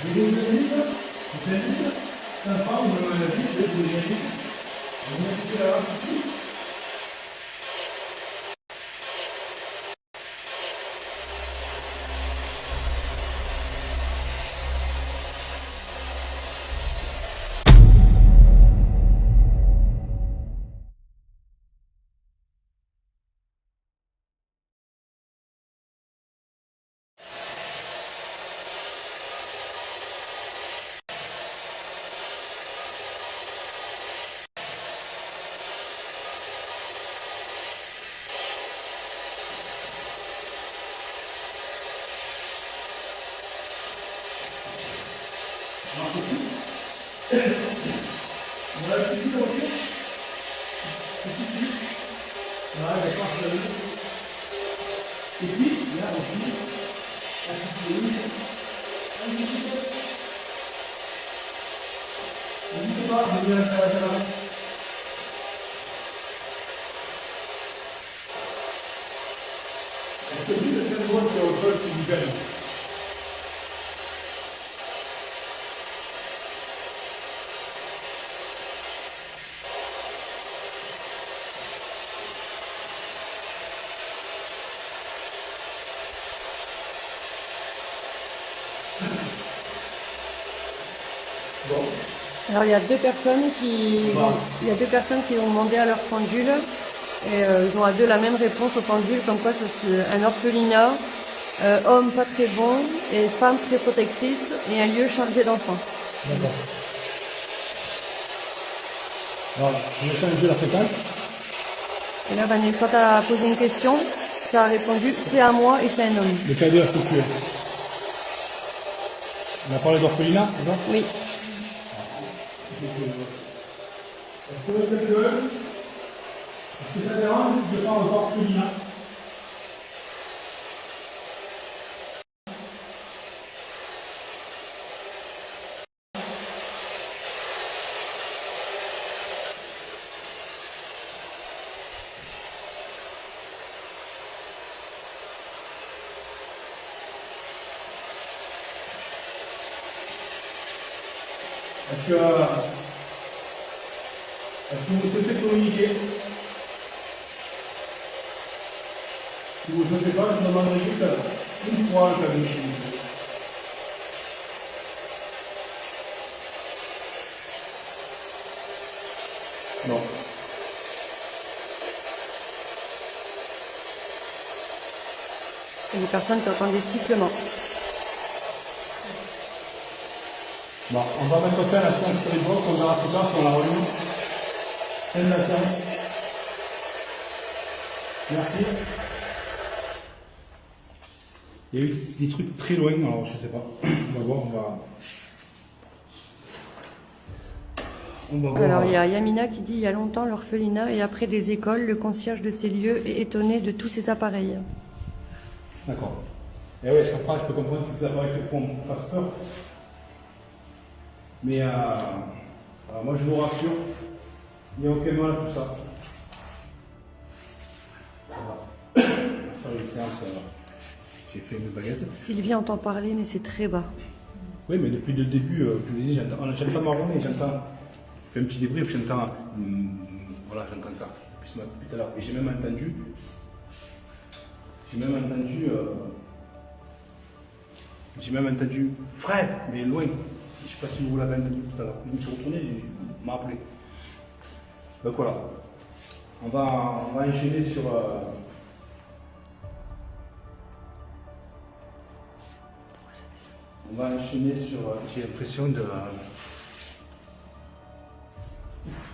je vous invite Est-ce que c'est le syndrome qui est au sol qui vous gêne? Bon. Alors il y a deux personnes qui ont demandé à leur pendule et ils ont à deux la même réponse au pendule, comme quoi c'est un orphelinat, homme pas très bon et femme très protectrice et un lieu chargé d'enfants. D'accord. Alors, je vais changer la fréquence. Et là, Vanessa, quand tu as posé une question, ça a répondu c'est à moi et c'est un homme. Le cadet affectueux. On a parlé d'orphelinat, c'est ça? Oui. Est-ce que quelqu'un, est-ce que ça dérange si je parle d'orphelinat? Est-ce que vous souhaitez communiquer? Si vous ne souhaitez pas, je demanderai juste une fois le cadeau. Non. Et les personnes qui entendent des sifflements. Bon, on va maintenant faire la séance sur les blocs, on verra plus tard sur la réunion. Fin de la séance. Merci. Il y a eu des trucs très loin, alors je sais pas. On va voir, on va voir. Alors il y a Yamina qui dit il y a longtemps l'orphelinat et après des écoles, le concierge de ces lieux est étonné de tous ces appareils. D'accord. Et oui, je peux comprendre que ces appareils font fasse peur. Mais moi je vous rassure, il n'y a aucun mal à tout ça. Voilà. Faire une séance, j'ai fait une baguette. Sylvie entend parler mais c'est très bas. Oui, mais depuis le début, je vous dis, j'entends marronner, j'entends. Je fais un petit débrief, j'entends. Voilà, j'entends ça depuis tout à l'heure. Et j'ai même entendu. J'ai même entendu Fred, mais loin. Je ne sais pas si vous l'avez entendu tout à l'heure. Je me suis retourné et il m'a appelé. Donc voilà. On va enchaîner sur. On va enchaîner sur. J'ai l'impression de.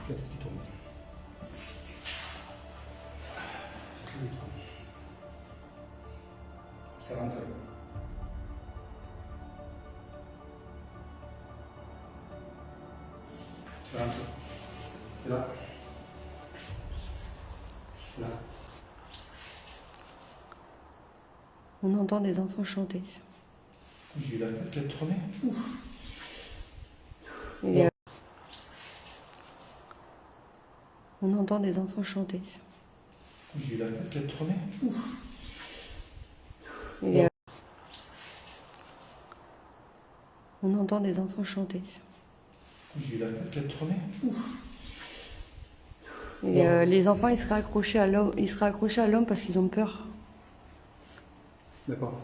Qu'est-ce qui tombe? C'est rentré. C'est rentré. C'est là. Là. On entend des enfants chanter. J'ai eu la tête qui a tourné. Ouf. Et, on entend des enfants chanter. J'ai eu la tête qui a tourné. Ouf. Et, On entend des enfants chanter. J'ai eu la tête qui a tourné. Et les enfants, ils seraient accrochés à l'homme, parce qu'ils ont peur. D'accord.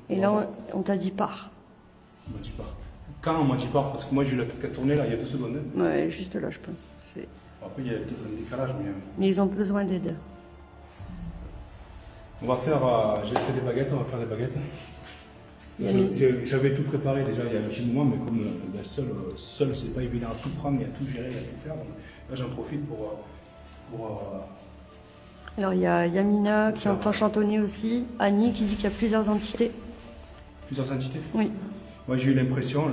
Et là, on t'a dit pars. On m'a dit pas. Quand on m'a dit pas, parce que moi j'ai eu la tête qui a tourné là il y a 2 secondes. Hein. Ouais, juste là, je pense. Après il y a peut-être un décalage, mais. Mais ils ont besoin d'aide. On va faire. J'ai fait des baguettes, on va faire des baguettes. J'avais tout préparé déjà il y a un petit moment, mais comme seul c'est pas évident à tout prendre, et à tout gérer, et à tout faire. Donc là j'en profite pour Alors il y a Yamina qui entend chantonner aussi. Annie qui dit qu'il y a plusieurs entités. plusieurs entités. Oui. Moi j'ai eu l'impression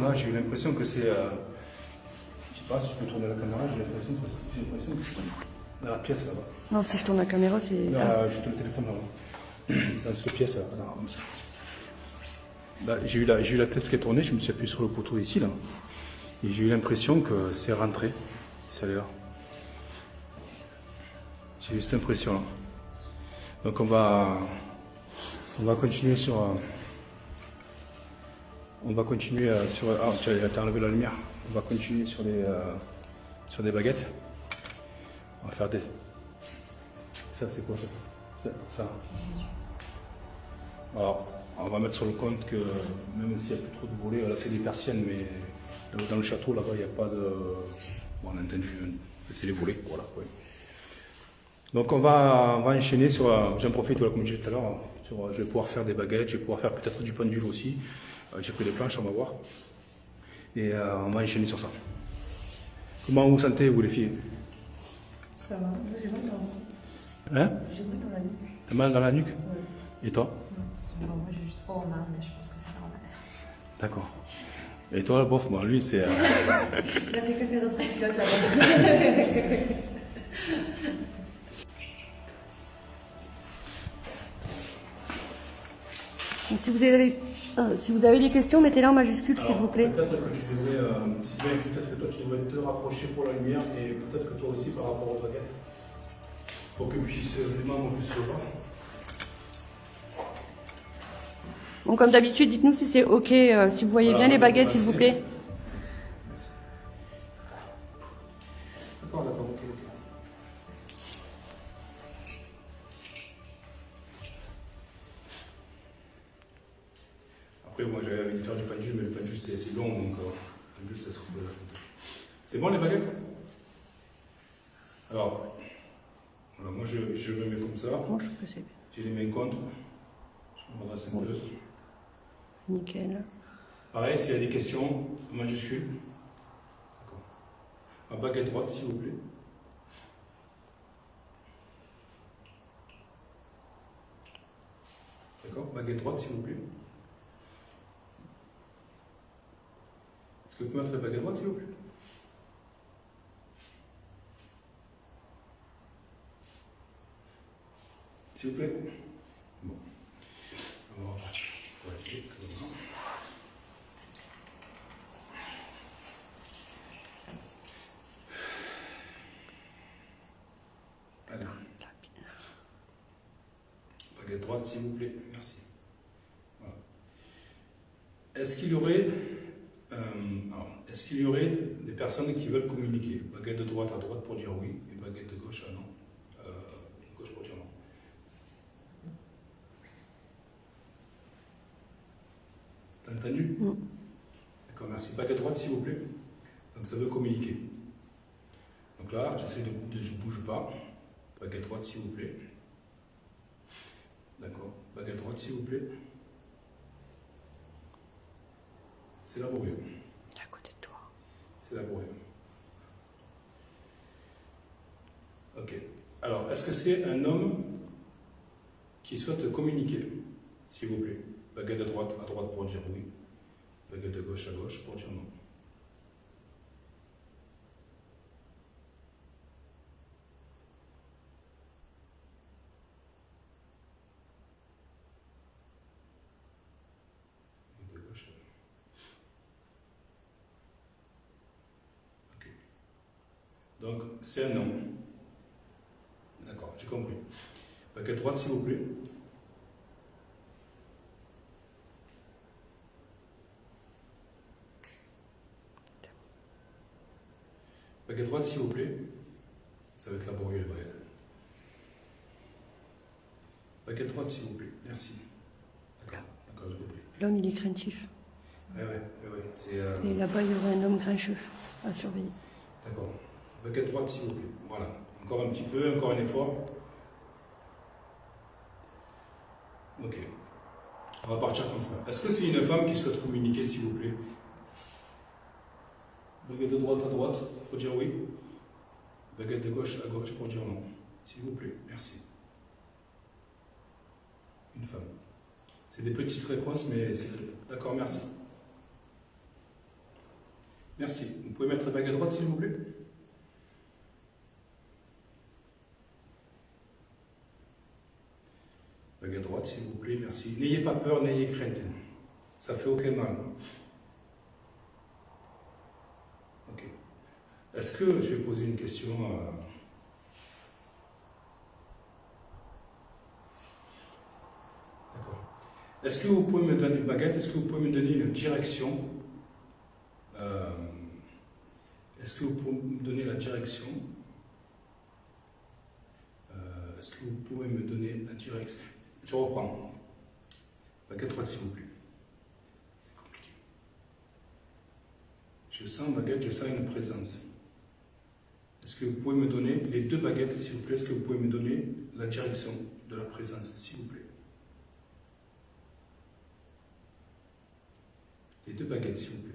que c'est. Je sais pas si je peux tourner la caméra, j'ai l'impression que c'est dans la pièce là-bas. Non, si je tourne la caméra, c'est. Juste le téléphone là-bas. Dans cette pièce là, comme ça. Là, j'ai eu la tête qui est tournée, je me suis appuyé sur le poteau ici là. Et j'ai eu l'impression que c'est rentré. Ça allait là. J'ai eu cette impression là. Donc on va continuer sur. Ah, tu as enlevé la lumière. On va continuer sur des baguettes. On va faire des. Ça c'est quoi ça? Alors, on va mettre sur le compte que même s'il n'y a plus trop de volets, là c'est des persiennes, mais dans le château là-bas il n'y a pas de. Bon, on a entendu, c'est les volets, voilà. Ouais. Donc on va enchaîner sur. J'en profite, comme je disais tout à l'heure, je vais pouvoir faire des baguettes, je vais pouvoir faire peut-être du pendule aussi. J'ai pris des planches, on va voir. Et on va enchaîner sur ça. Comment vous vous sentez, vous les filles? Ça va, j'ai mal dans Hein? J'ai mal dans la nuque. T'as mal dans la nuque? Oui. Et toi? Non, moi j'ai juste froid au main, mais je pense que c'est normal. D'accord. Et toi, bof, bon, lui, c'est. Il a fait caca dans sa culotte là-bas. Si vous avez des questions, mettez-les en majuscule, s'il vous plaît. Peut-être que tu devrais, Sylvain, peut-être que toi tu devrais te rapprocher pour la lumière et peut-être que toi aussi par rapport aux baguettes. Pour que les membres puissent se voir. Bon, comme d'habitude, dites-nous si c'est OK, si vous voyez bien les baguettes, s'il vous plaît. D'accord, ok. Après, moi j'avais envie de faire du pendule, mais le pendule c'est long, donc le pendule ça se trouve là. C'est bon les baguettes? Alors, voilà, moi je me mets comme ça. Moi, je trouve que c'est bien. J'ai les mains contre. Je me redresse un peu. Nickel. Pareil, s'il y a des questions, en majuscule. D'accord. Ma baguette droite, s'il vous plaît. D'accord. Baguette droite, s'il vous plaît. Est-ce que vous pouvez mettre la baguette droite, s'il vous plaît? S'il vous plaît. Bon. Alors, on va essayer comme ça. Allez. Baguette droite, s'il vous plaît. Merci. Voilà. Est-ce qu'il y aurait des personnes qui veulent communiquer? Baguette de droite à droite pour dire oui, et baguette de gauche à non. Gauche pour dire non. T'as entendu? D'accord, merci. Baguette droite, s'il vous plaît. Donc ça veut communiquer. Donc là, j'essaie je ne bouge pas. Baguette droite, s'il vous plaît. D'accord. Baguette droite, s'il vous plaît. C'est laborieux. À côté de toi. C'est laborieux. Ok. Alors, est-ce que c'est un homme qui souhaite communiquer, s'il vous plaît? Baguette de droite à droite pour dire oui. Baguette de gauche à gauche pour dire non. Baguette de gauche. Ok. Donc, c'est un homme. D'accord, j'ai compris. Baguette droite, s'il vous plaît. Baguette droite, s'il vous plaît. Ça va être laborieux, les baguettes. Baguette droite, s'il vous plaît. Merci. D'accord, d'accord, je compris. L'homme, il est craintif. Ouais. C'est. Et là-bas, il y aurait un homme grincheux à surveiller. D'accord. Baguette droite, s'il vous plaît. Voilà. Encore un petit peu, encore un effort. Ok. On va partir comme ça. Est-ce que c'est une femme qui souhaite communiquer, s'il vous plaît? Baguette de droite à droite, pour dire oui. Baguette de gauche à gauche, pour dire non. S'il vous plaît, merci. Une femme. C'est des petites réponses, mais c'est... D'accord, merci. Merci. Vous pouvez mettre la baguette droite, s'il vous plaît? Baguette droite, s'il vous plaît, merci. N'ayez pas peur, n'ayez crainte. Ça fait aucun mal. Ok. Est-ce que je vais poser une question D'accord. Est-ce que vous pouvez me donner une baguette? Est-ce que vous pouvez me donner une direction? Est-ce que vous pouvez me donner la direction? Est-ce que vous pouvez me donner la direction? Je reprends. Baguette droite, s'il vous plaît. C'est compliqué. Je sens baguette, je sens une présence. Est-ce que vous pouvez me donner les deux baguettes, s'il vous plaît? Est-ce que vous pouvez me donner la direction de la présence, s'il vous plaît? Les deux baguettes, s'il vous plaît.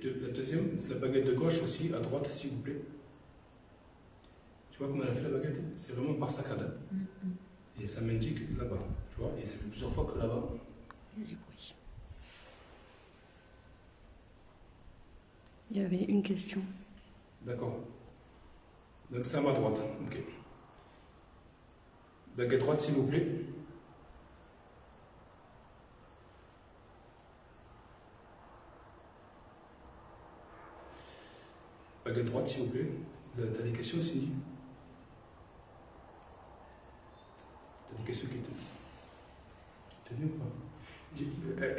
La deuxième, c'est la baguette de gauche aussi, à droite, s'il vous plaît. Tu vois comment elle a fait la baguette? C'est vraiment par saccade. Et ça m'indique là-bas. Tu vois? Et ça fait plusieurs fois que là-bas. Il y a du bruit. Il y avait une question. D'accord. Donc c'est à ma droite. Ok. Baguette droite, s'il vous plaît. Baguette droite, s'il vous plaît. T'as des questions, Cindy? T'as des questions qui t'es venu ou pas?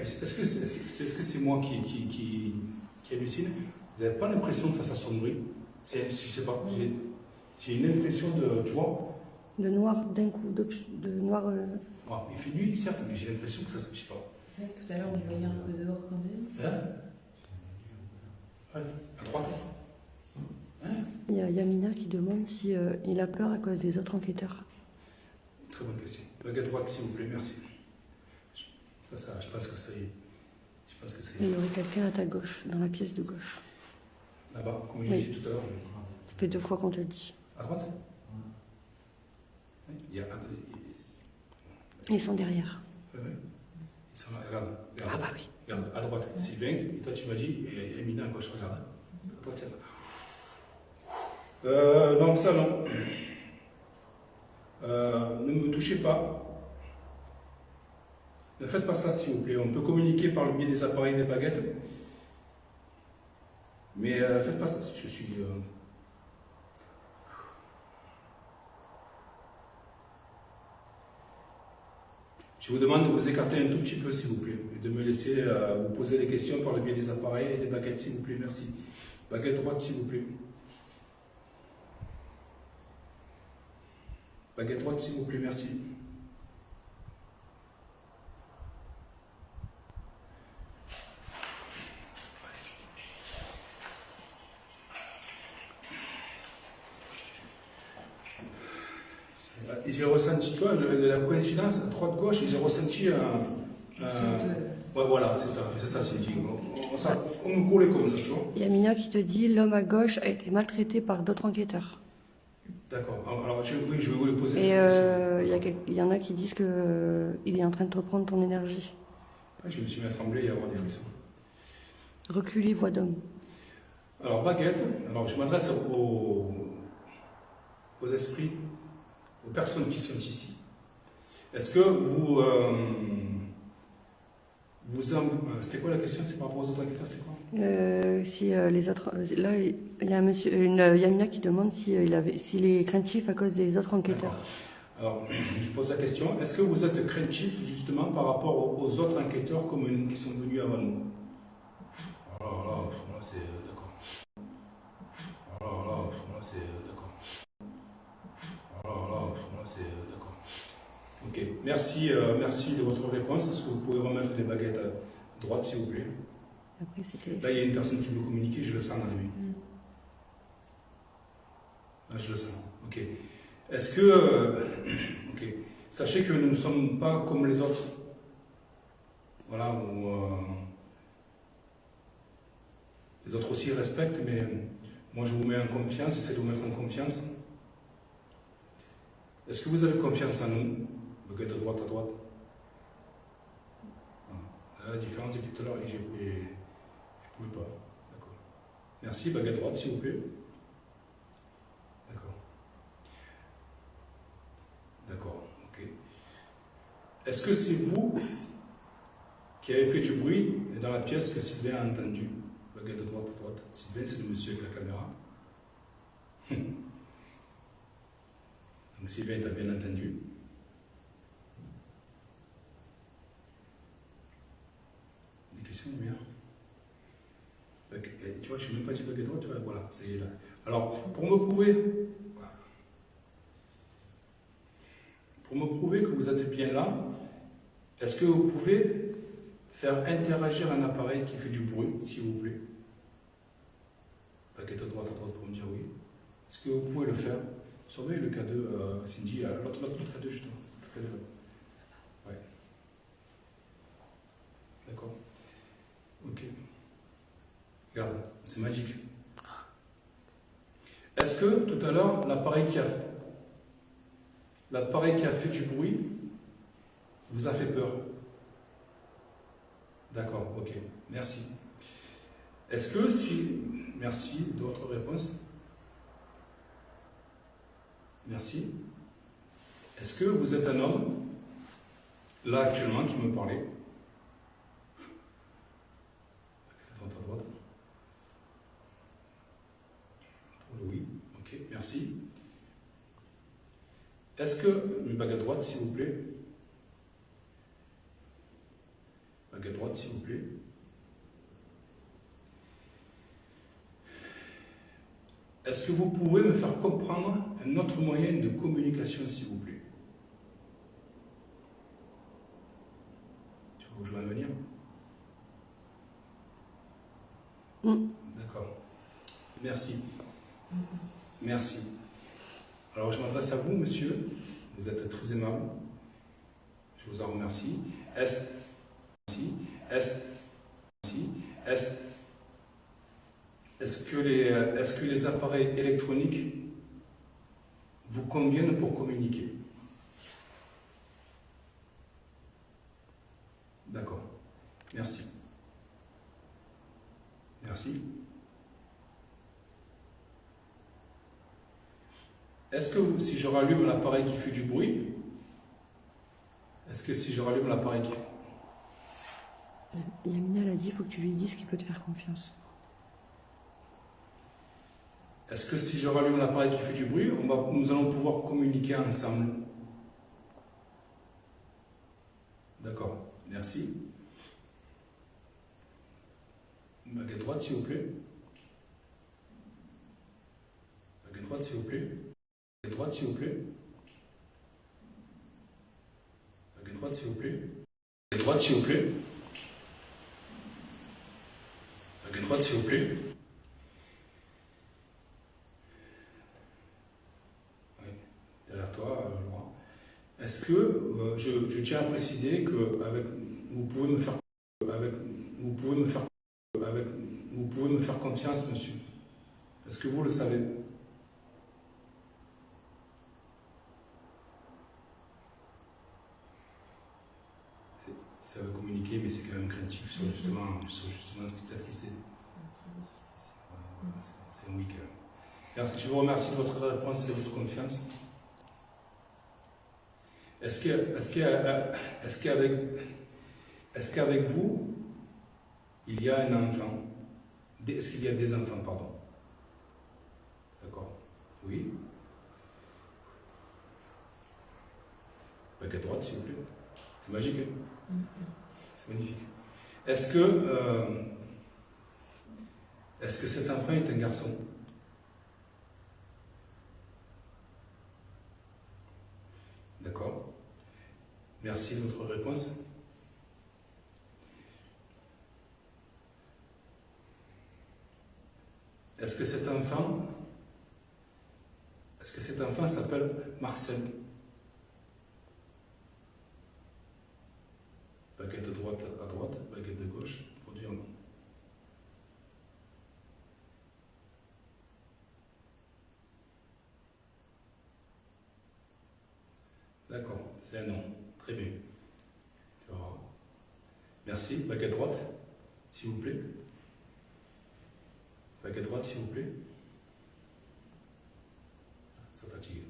Est-ce que c'est moi qui hallucine? Vous n'avez pas l'impression que ça s'assombrit? Je sais pas. J'ai une impression de, tu vois? De noir d'un coup, de noir. Il fait nuit, certes, mais j'ai l'impression que ça, je sais pas. C'est vrai que tout à l'heure, on le voyait un peu dehors quand même. À droite. Il y a Yamina qui demande si il a peur à cause des autres enquêteurs. Très bonne question. Baguette droite, s'il vous plaît, merci. Ça, je pense que ça y est. Il y aurait quelqu'un à ta gauche, dans la pièce de gauche. Là-bas, comme j'ai dit tout à l'heure. Ça fait 2 fois qu'on te le dit. À droite? Oui. Ils sont derrière. Oui. Ils sont là, regarde. Ah bah oui. Regarde, à droite, Sylvain, et toi tu m'as dit, et Emina à gauche, regarde. À droite, tiens. Non, ça non. Ne me touchez pas. Ne faites pas ça, s'il vous plaît. On peut communiquer par le biais des appareils, des baguettes. Mais faites pas ça. Je suis... Je vous demande de vous écarter un tout petit peu, s'il vous plaît. Et de me laisser vous poser des questions par le biais des appareils et des baguettes, s'il vous plaît. Merci. Baguette droite, s'il vous plaît. Baguette droite, s'il vous plaît, merci. Et j'ai ressenti, tu vois, la coïncidence, droite-gauche, et j'ai ressenti un... Ouais, voilà, c'est ça, c'est dit. On nous collait comme ça, tu vois. Yamina qui te dit l'homme à gauche a été maltraité par d'autres enquêteurs. D'accord. Alors, oui, je vais vous le poser. Et il y en a qui disent qu'il est en train de reprendre ton énergie. Ouais, je me suis mis à trembler et à avoir des frissons. Reculer, voix d'homme. Alors, baguette, alors je m'adresse aux esprits, aux personnes qui sont ici. Est-ce que C'était quoi la question? C'était par rapport aux autres enquêteurs, c'était quoi? Si les autres, là, il y a Yamina qui demande s'il est craintif à cause des autres enquêteurs. Alors, je pose la question, est-ce que vous êtes craintif justement par rapport aux autres enquêteurs comme qui sont venus avant nous? Alors là, c'est d'accord. Alors là, c'est d'accord. Alors là, c'est d'accord. Ok, merci de votre réponse. Est-ce que vous pouvez remettre les baguettes à droite, s'il vous plaît? Après, là, il y a une personne qui veut communiquer, je le sens dans lui. Là, je le sens. Ok. Est-ce que... ok. Sachez que nous ne sommes pas comme les autres. Voilà, où... les autres aussi respectent, mais moi, je vous mets en confiance, j'essaie de vous mettre en confiance. Est-ce que vous avez confiance en nous? Baguette de droite à droite. Voilà. La différence depuis tout à l'heure, je ne bouge pas. D'accord. Merci, baguette droite, s'il vous plaît. D'accord. D'accord, ok. Est-ce que c'est vous qui avez fait du bruit dans la pièce que Sylvain a entendu? Baguette de droite à droite. Sylvain, c'est le monsieur avec la caméra. Donc Sylvain t'a bien entendu. Des questions, bien. Tu vois, je n'ai même pas dit baguette droite, tu vois, voilà, ça y est là. Alors, pour me prouver que vous êtes bien là, est-ce que vous pouvez faire interagir un appareil qui fait du bruit, s'il vous plaît? Baguette à droite pour me dire oui. Est-ce que vous pouvez le faire? Surveillez le K2, Cindy, l'autre K2 justement. Le K2 là. Ouais. D'accord. Ok. Regarde, c'est magique. Est-ce que tout à l'heure, l'appareil qui a fait du bruit vous a fait peur? D'accord, ok. Merci. Est-ce que si... Merci, d'autres réponses? Merci. Est-ce que vous êtes un homme, là actuellement, qui me parlait? À droite. Pour le oui, ok, merci. Est-ce que... Une baguette droite, s'il vous plaît. Baguette droite, s'il vous plaît. Est-ce que vous pouvez me faire comprendre un autre moyen de communication, s'il vous plaît? Tu vois où je vais en venir? D'accord. Merci. Merci. Alors, je m'adresse à vous, monsieur. Vous êtes très aimable. Je vous en remercie. Est-ce que les appareils électroniques vous conviennent pour communiquer? D'accord. Merci. Merci. Est-ce que si je rallume l'appareil qui fait du bruit, Yamina l'a dit, il faut que tu lui dises qu'il peut te faire confiance. Est-ce que si je rallume l'appareil qui fait du bruit, nous allons pouvoir communiquer ensemble? D'accord, merci. Baguette droite, s'il vous plaît. Baguette droite, s'il vous plaît. Baguette droite, s'il vous plaît. Baguette droite, s'il vous plaît. Baguette droite, s'il vous plaît. Baguette droite, s'il vous plaît. Oui, derrière toi, Laurent. Est-ce que je tiens à préciser que vous pouvez me faire confiance, monsieur? Est-ce que vous le savez? Ça veut communiquer, mais c'est quand même craintif sur justement c'est peut-être qu'il sait. C'est un oui quand même. Merci, je vous remercie de votre réponse et de votre confiance. Est-ce qu'avec vous, il y a un enfant? Est-ce qu'il y a des enfants, pardon? D'accord. Oui. Baguette droite, s'il vous plaît. C'est magique, hein? C'est magnifique. Est-ce que cet enfant est un garçon? D'accord. Merci de votre réponse. Est-ce que cet enfant s'appelle Marcel? Baguette de droite à droite, baguette de gauche pour dire non. D'accord, c'est un non. Très bien. Merci. Baguette droite, s'il vous plaît. Baguette droite, s'il vous plaît. Ça fatigue.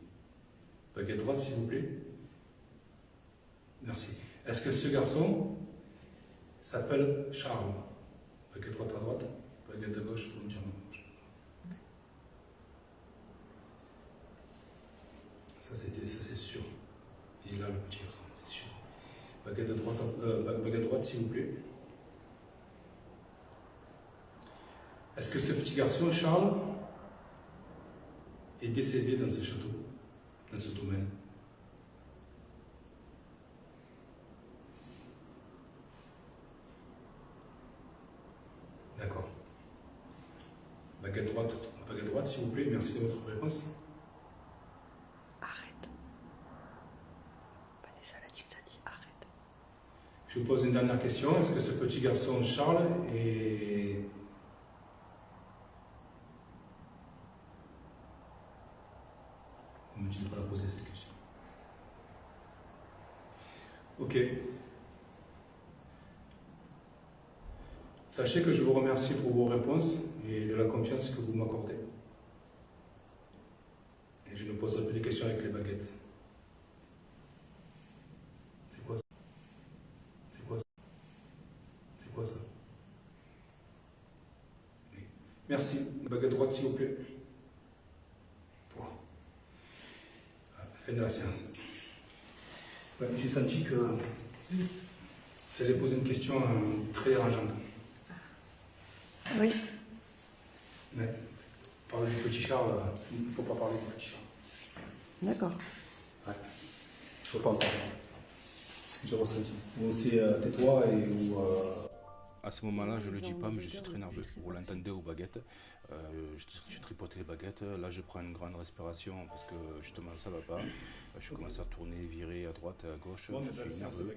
Baguette droite, s'il vous plaît. Merci. Est-ce que ce garçon s'appelle Charles? Baguette droite à droite, baguette de gauche pour me dire non. Ça c'est sûr. Il est là le petit garçon, c'est sûr. Baguette droite, s'il vous plaît. Est-ce que ce petit garçon, Charles, est décédé dans ce château, dans ce domaine? D'accord. Baguette droite, s'il vous plaît. Merci de votre réponse. Arrête. Vanessa l'a dit, ça dit arrête. Je vous pose une dernière question. Est-ce que ce petit garçon, Charles, est... On me dit de ne pas la poser cette question. Ok. Sachez que je vous remercie pour vos réponses et de la confiance que vous m'accordez. Et je ne poserai plus de questions avec les baguettes. C'est quoi ça? C'est quoi ça? C'est quoi ça? Oui. Merci. Baguette droite, s'il vous plaît. Fin de la séance. Ouais, j'ai senti que j'allais poser une question très dérangeante. Oui. Mais parler du petit Charles, il ne faut pas parler du petit Charles. D'accord. Ouais. Il ne faut pas en parler. C'est ce que j'ai ressenti. Ou c'est tais-toi et ou... À ce moment-là, je ne le dis pas, mais je suis très nerveux. Vous l'entendez aux baguettes. Je tripote les baguettes. Là, je prends une grande respiration parce que justement, ça ne va pas. Je commence à tourner, virer à droite, à gauche. Je suis nerveux.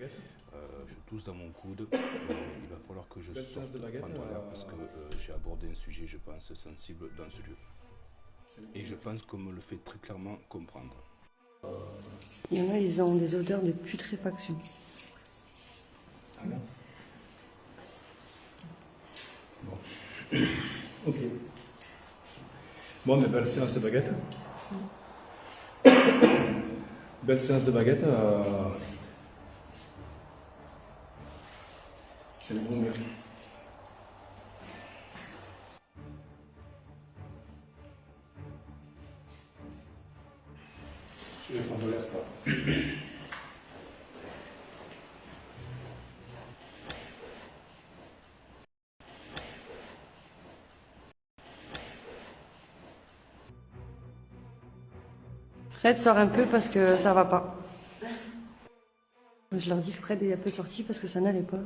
Je tousse dans mon coude. Il va falloir que je sorte prendre l'air parce que j'ai abordé un sujet, je pense, sensible dans ce lieu. Et je pense qu'on me le fait très clairement comprendre. Il y en a, ils ont des odeurs de putréfaction. Ah non. Bon. Ok. Bon, mais belle séance de baguette. Belle séance de baguette. Je vais vomir. Je vais prendre l'air, ça. Fred sort un peu parce que ça va pas. Je leur dis que Fred est un peu sorti parce que ça n'allait pas.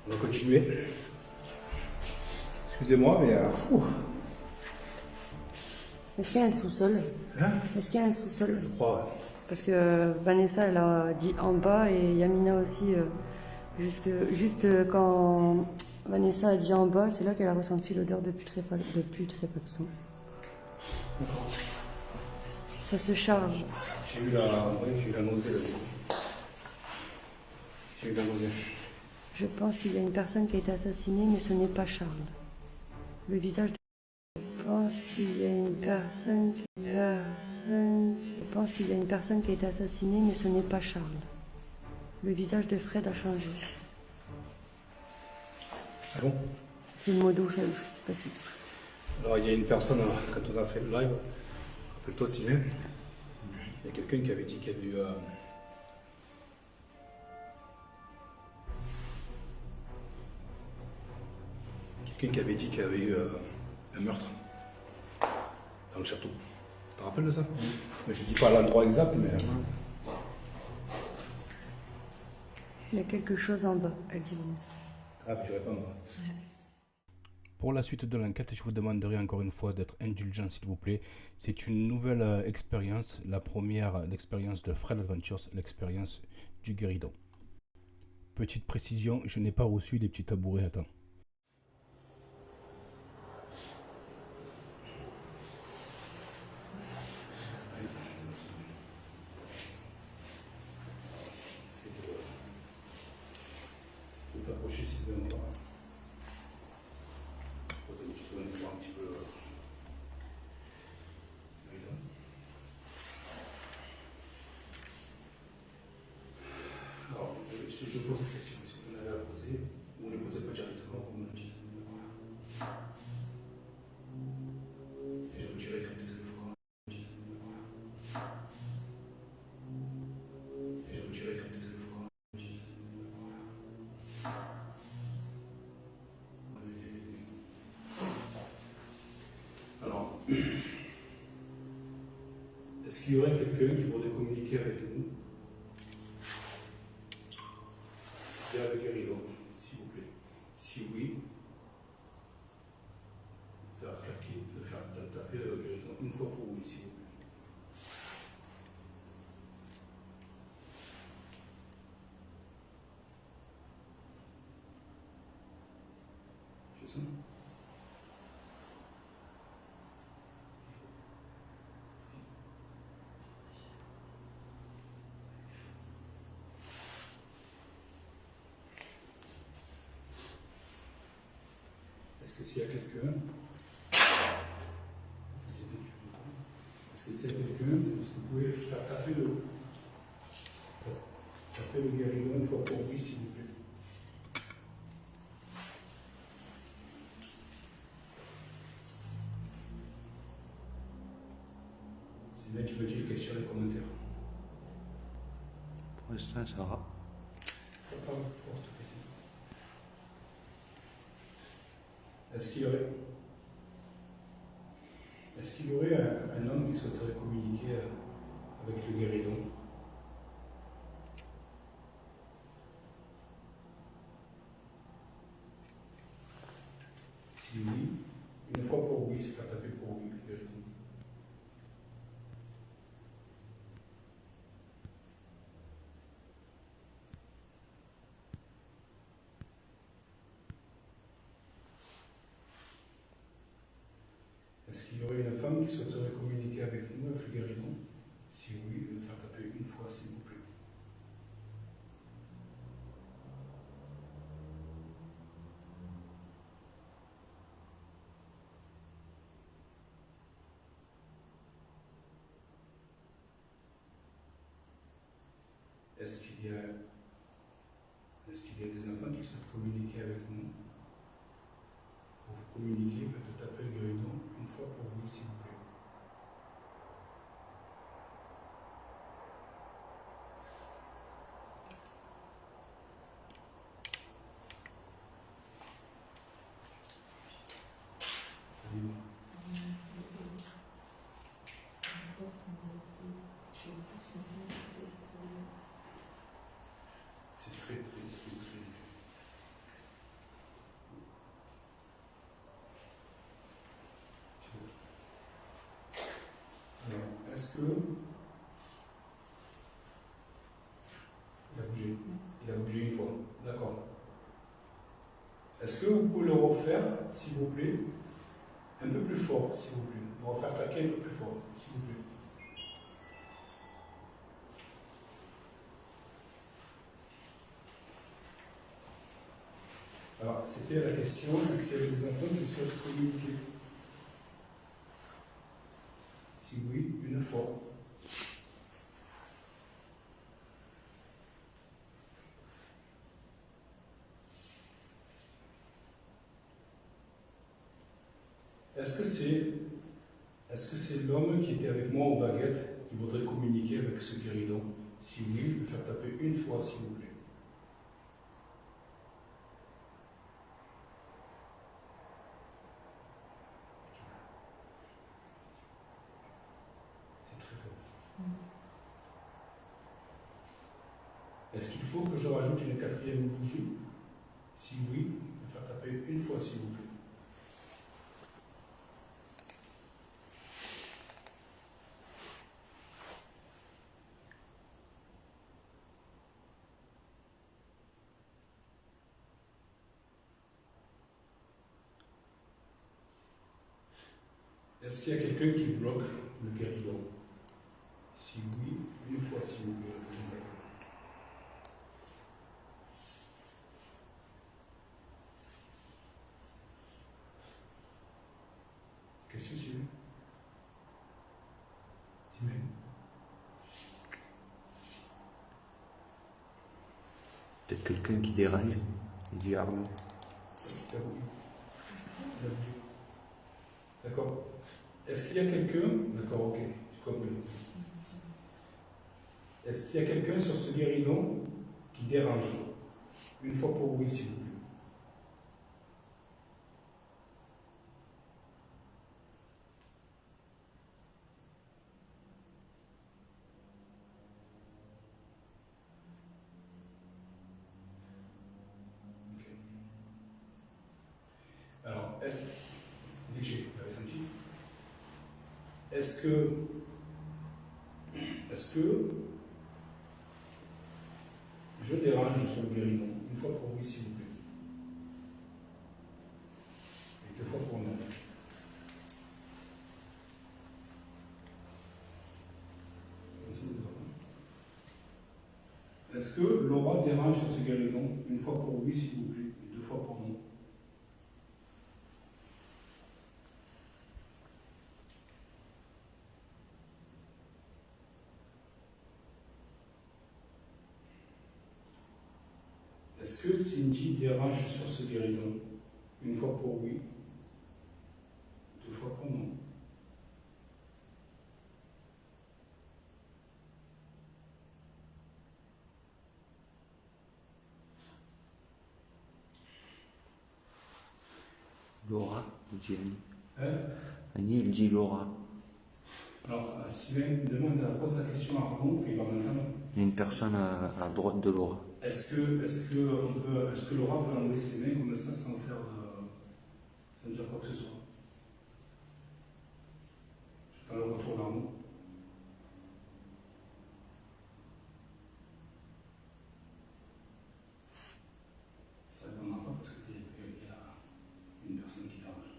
On va continuer. Excusez-moi, mais... Est-ce qu'il y a un sous-sol? Hein? Est-ce qu'il y a un sous-sol? Je crois, ouais. Parce que Vanessa, elle a dit en bas et Yamina aussi. Juste quand Vanessa a dit en bas, c'est là qu'elle a ressenti l'odeur de putréfaction. D'accord. Ça se charge. J'ai eu la nausée là. Tu vas poser. Je pense qu'il y a une personne qui a été assassinée, mais ce n'est pas Charles. Le visage de... Je pense qu'il y a une personne... Je pense qu'il y a une personne qui a été assassinée, mais ce n'est pas Charles. Le visage de Fred a changé. Ah bon? C'est le mot d'eau, ça, je sais pas si... Alors, il y a une personne, quand on a fait le live, rappelle-toi Sylvain, il y a quelqu'un qui avait dit qu'il y avait eu... quelqu'un qui avait dit qu'il y avait eu un meurtre dans le château. Tu te rappelles de ça? Mais je dis pas l'endroit exact, mais... Il y a quelque chose en bas, elle dit Vanessa. Ah, puis je réponds, moi. Pour la suite de l'enquête, je vous demanderai encore une fois d'être indulgent s'il vous plaît. C'est une nouvelle expérience, la première l'expérience de Fred Adventures, l'expérience du guéridon. Petite précision, je n'ai pas reçu des petits tabourets à temps. De t'approcher Sylvain encore. Poser un petit peu, un petit peu. Alors, je pose une question. Si vous en avez à poser, ou ne les posez pas directement, vous me le dites. Et je vous dirai quand est-ce qu'il faut. Et je vous dirai quand est-ce qu'il faut. Alors, est-ce qu'il y aurait quelqu'un qui pourrait communiquer avec nous via le guéridon, s'il vous plaît? Si oui, faire claquer, faire taper le guéridon une fois pour oui, s'il vous plaît. C'est ça? Est-ce que s'il y a quelqu'un, est-ce que s'il y a quelqu'un, est-ce que vous pouvez faire taper le guéridon une fois pour oui, s'il vous plaît? Sylvain, tu me dis les questions et les commentaires. Pour l'instant, ça va. Pas de force, te plaît. Est-ce qu'il y aurait un homme qui souhaiterait communiquer avec le guéridon? Si oui, une fois pour oui, c'est faire taper pour oui le guéridon. Est-ce qu'il y aurait une femme qui souhaiterait communiquer avec nous, avec le guéridon? Si oui, faire taper une fois, s'il vous plaît. Est-ce qu'il y a des enfants qui souhaitent communiquer avec nous? Pour vous communiquer, faites taper le guéridon une fois pour vous, s'il vous plaît. Salut. C'est très, très, très, très. Alors, est-ce que... Il a bougé. Il a bougé une fois. D'accord. Est-ce que vous pouvez le refaire, s'il vous plaît, un peu plus fort, s'il vous plaît. Le refaire claquer un peu plus fort, s'il vous plaît. Alors, c'était la question, est-ce qu'il y avait des enfants qui souhaitent communiquer? Si oui, une fois. Est-ce que c'est l'homme qui était avec moi aux baguettes qui voudrait communiquer avec ce guéridon? Si oui, je vais faire taper une fois, s'il vous plaît. C'est très fort. Est-ce qu'il faut que je rajoute une quatrième bougie? Si oui, je vais faire taper une fois, s'il vous plaît. Est-ce qu'il y a quelqu'un qui bloque le guéridon? Si oui, une fois, s'il vous plaît. Question, Sylvain? Sylvain? Peut-être quelqu'un qui dérange. Il dit Arnaud. T'as bougé. Il a bougé. D'accord. Est-ce qu'il y a quelqu'un? D'accord, ok, j'ai compris. Est-ce qu'il y a quelqu'un sur ce guéridon qui dérange? Une fois pour oui, s'il vous plaît. Ok. Alors, est-ce que... Léger, vous avez senti? Est-ce que je dérange sur le guéridon? Une fois pour oui, s'il vous plaît. Et deux fois pour non. Est-ce que Laura dérange sur ce guéridon? Une fois pour oui, s'il vous plaît. Et deux fois pour non. Est-ce que Cindy dérange sur ce guéridon? Une fois pour oui, deux fois pour non. Laura, il dit Annie. Hein? Annie, il dit Laura. Alors, Sylvain pose la question à Arnaud, puis il va m'entendre. Il y a une personne à droite de Laura. Est-ce que Laura peut enlever ses mains comme ça sans faire sans dire quoi que ce soit? J'attends le retour d'Arnaud. Ça ne répondra pas parce qu'il y a une personne qui dérange.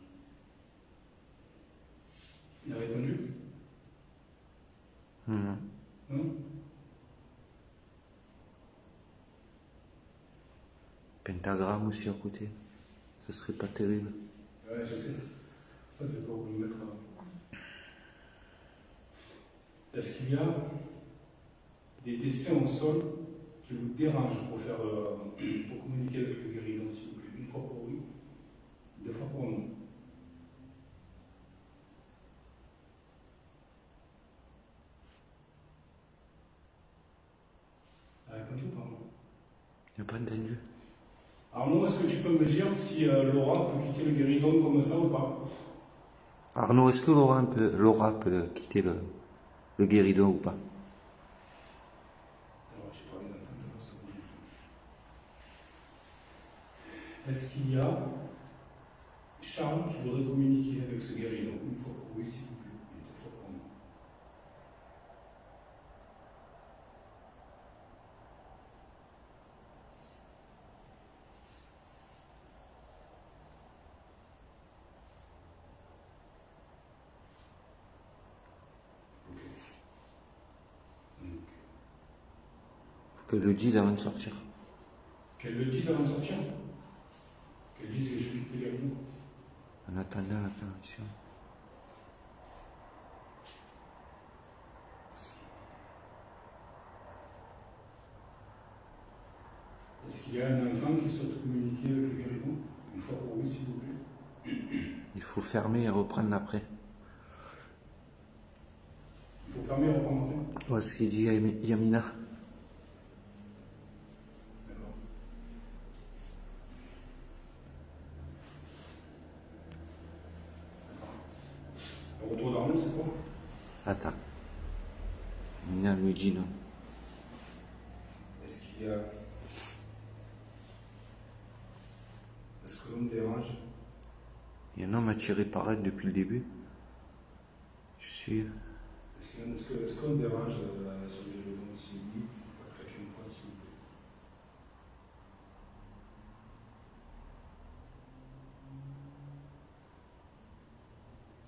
Il a répondu? Non. Non? Pentagramme aussi à côté. Ce serait pas terrible. Ouais, je sais. C'est pour ça que je vais pas vous le mettre. Est-ce qu'il y a des dessins au sol qui vous dérangent pour communiquer avec le guéridon, s'il vous plaît? Une fois pour oui, deux fois pour non. Elle a répondu ou pas? Il n'a pas entendu. Arnaud, est-ce que tu peux me dire si Laura peut quitter le guéridon comme ça ou pas? Arnaud, est-ce que Laura peut quitter le guéridon ou pas? Alors, j'ai parlé d'enfant, t'as pas ça. Est-ce qu'il y a Charles qui voudrait communiquer avec ce guéridon? Une fois pour oui, s'il vous plaît, et deux fois pour non. Faut qu'elle le dise avant de sortir. Qu'elle le dise avant de sortir? guéridon. En attendant l'apparition. Est-ce qu'il y a un enfant qui souhaite communiquer avec le guéridon? Une fois pour oui, s'il vous plaît. Il faut fermer et reprendre après. Il faut fermer et reprendre après. Ouais, ce qu'il dit Yamina. D'accord. Le retour d'Arnaud, c'est quoi? Attends. Yamina lui dit non. Est-ce qu'il y a... Est-ce que l'homme dérange? Il y a un homme attiré par elle depuis le début. Je suis. Est-ce qu'on dérange sur le guéridon? Si oui, claquez une fois, s'il vous plaît.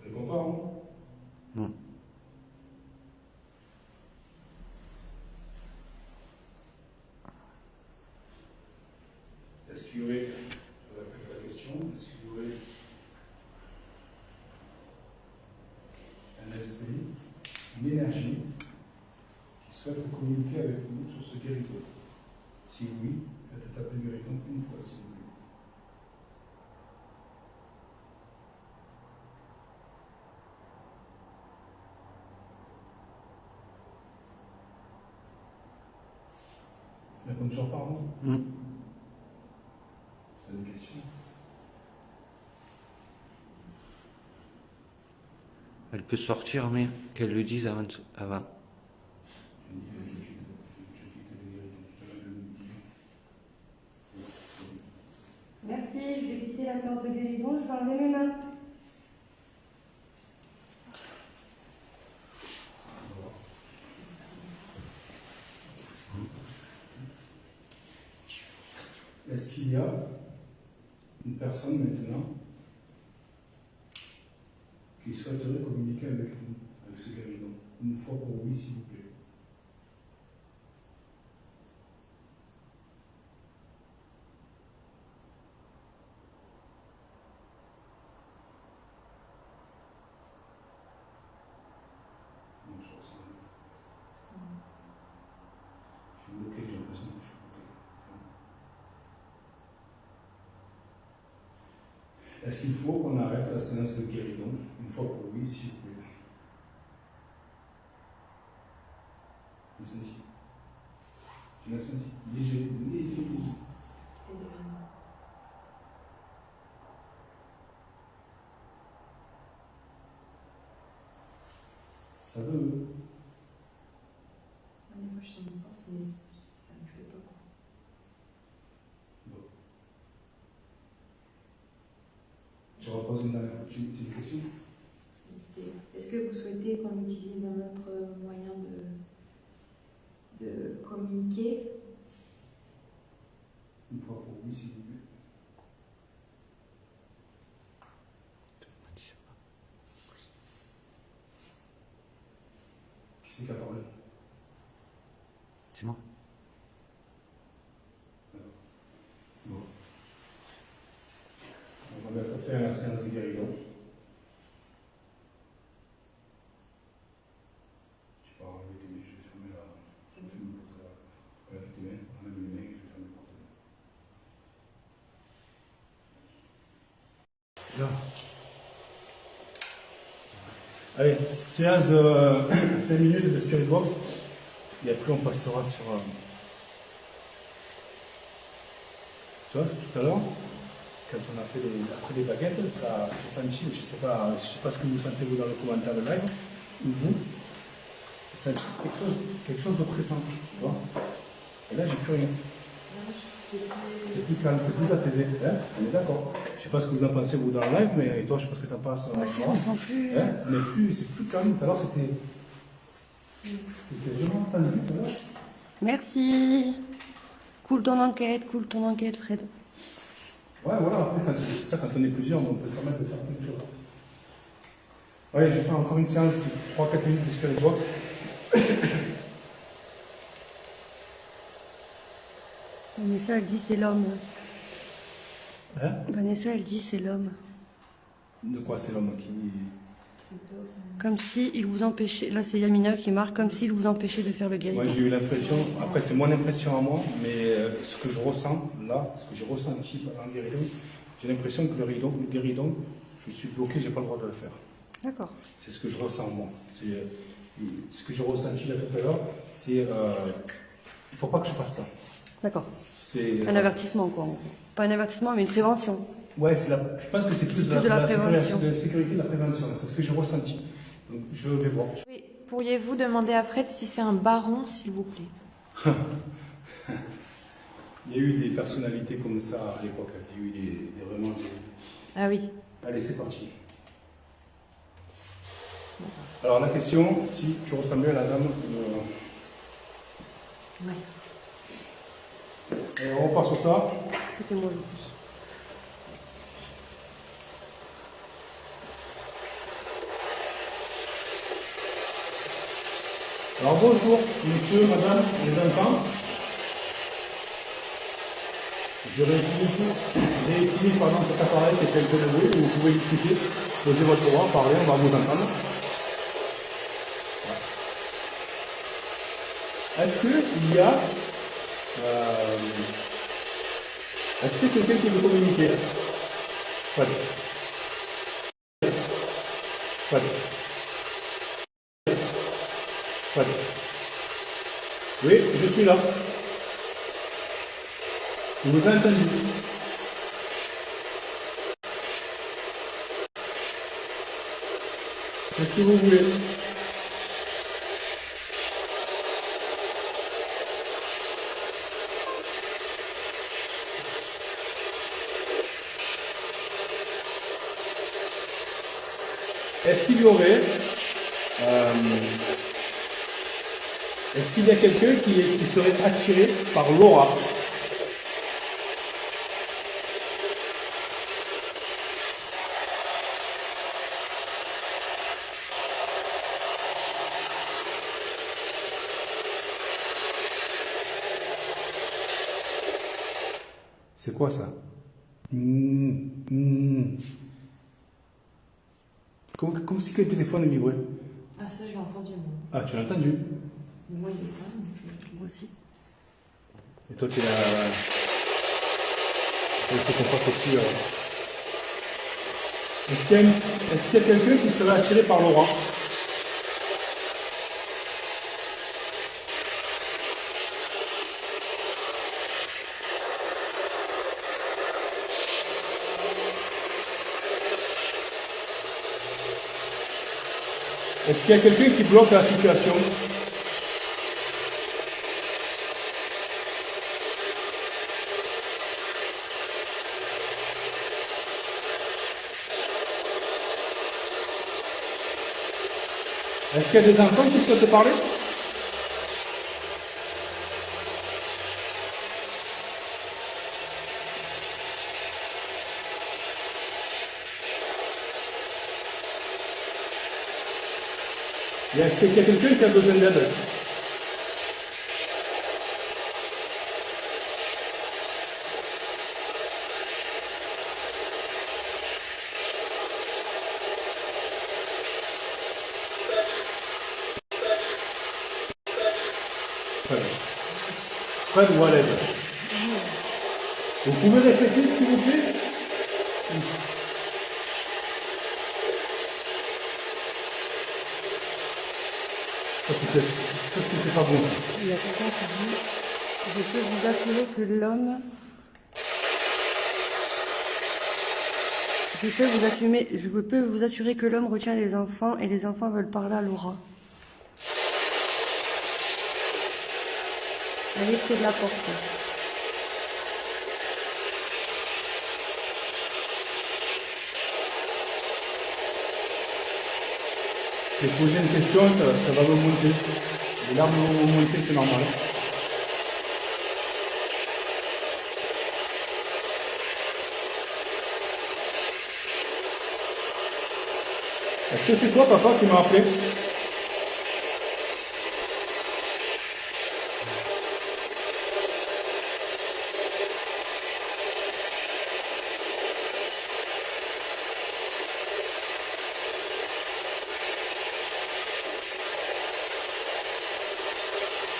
Tu réponds pas, Arnaud? Non. Est-ce qu'il y aurait, je répète la question, est-ce qu'il y aurait un esprit, une énergie qui souhaite communiquer avec nous sur ce guéridon? Si oui, faites taper le guéridon une fois, s'il vous plaît. Il répond toujours pas, Arnaud? C'est une question. Elle peut sortir, mais qu'elle le dise avant. Merci, je vais quitter la séance de guéridon, je vais enlever mes mains. Est-ce qu'il y a une personne maintenant qui souhaiterait communiquer avec nous, avec ce guéridon? Une fois pour oui, s'il vous plaît. Non, je ressens rien. Je suis bloqué, j'ai l'impression que je suis bloqué. Est-ce qu'il faut qu'on arrête la séance de guéridon? Une fois pour oui, s'il vous plaît. Tu l'as senti? Tu l'as senti? Léger. Ça veut. Des fois, je sens une force, mais ça ne me fait pas. Bon. Je repose une dernière petite question. Est-ce que vous souhaitez qu'on utilise un autre moyen de communiquer? Une fois pour oui, s'il vous plaît. Qui c'est qui a parlé? C'est moi. Bon. On va mettre fin à la séance de guéridon. Tu peux enlever tes mains, je vais fermer la. Je vais fermer le porte. Enlève tes mains, enlève les mains, je vais fermer le porte. Là. Allez, séance de 5 minutes de Spirit Box. Et après, on passera sur. Tu vois, tout à l'heure, quand on a fait après les baguettes, ça, j'ai senti, je sais pas ce que vous sentez vous dans le commentaire de live, ou vous, c'est quelque chose de pressant, tu vois. Et là, j'ai plus rien. C'est plus calme, c'est plus apaisé, hein, on est d'accord. Je sais pas ce que vous en pensez vous dans le live, mais toi, je sais pas ce que tu en penses. Moi aussi, on sent plus. Hein, mais plus, c'est plus calme. Tout à l'heure, c'était vraiment tendu, tout à l'heure. Merci. Cool ton enquête, Fred. Ouais, voilà, après, c'est ça, quand on est plusieurs, on peut permettre de faire plein de choses. Ouais, je vais faire encore une séance de 3-4 minutes de Spirit Box. Mais ça, elle dit, c'est l'homme. Hein? Vanessa, elle dit c'est l'homme. De quoi c'est l'homme qui... Comme si il vous empêchait, là c'est Yamina qui marque, comme s'il vous empêchait de faire le guéridon. Moi j'ai eu l'impression, après c'est mon impression à moi, mais ce que je ressens là, ce que j'ai ressenti pendant le guéridon, j'ai l'impression que le guéridon, je suis bloqué, j'ai pas le droit de le faire. D'accord. C'est ce que je ressens moi. Ce que j'ai ressenti là tout à l'heure, c'est il faut pas que je fasse ça. D'accord. C'est Un avertissement quoi. Pas un avertissement mais une prévention. ouais, je pense que c'est plus de la prévention. De la sécurité, de la prévention. C'est ce que j'ai ressenti. Donc je vais voir. Oui. Pourriez-vous demander à Fred si c'est un baron, s'il vous plaît? Il y a eu des personnalités comme ça à l'époque. Il y a eu vraiment des... Ah oui. Allez, c'est parti. Alors la question, si tu ressemblais à la dame... Ouais. Et on repart sur ça. C'était moi. Alors bonjour, monsieur, madame, les enfants. Je réutilise pardon, cet appareil qui est un peu nouveau, où vous pouvez discuter, poser votre voix, parler, on va vous entendre. Est-ce qu'il y a... est-ce qu'il y a quelqu'un qui veut communiquer? Fred. Fred. Fred. Oui, je suis là. Je vous ai entendu. Qu'est-ce que vous voulez? Est-ce qu'il y aurait... est-ce qu'il y a quelqu'un qui serait attiré par l'aura? C'est quoi ça? Comme si que le téléphone vibrait. Ah, ça, j'ai entendu, moi. Ah, tu l'as entendu? Moi, il est pas. Moi aussi. Et toi, tu es là. Il faut qu'on fasse aussi. Est-ce qu'il y a quelqu'un qui serait attiré par l'aura? Est-ce qu'il y a quelqu'un qui bloque la situation? Est-ce qu'il y a des enfants qui souhaitent parler? Est-ce qu'il y a quelqu'un qui a besoin d'aide? Fred ou à l'aide? Vous pouvez répéter s'il vous plaît? Ça c'était pas bon. Il y a quelqu'un qui dit je peux vous assurer que l'homme. Je peux vous assurer que l'homme retient les enfants et les enfants veulent parler à Laura. Elle est près de la porte. J'ai posé une question, ça va me monter. Les larmes vont monter, c'est normal. Est-ce que c'est toi, papa, qui m'a appelé?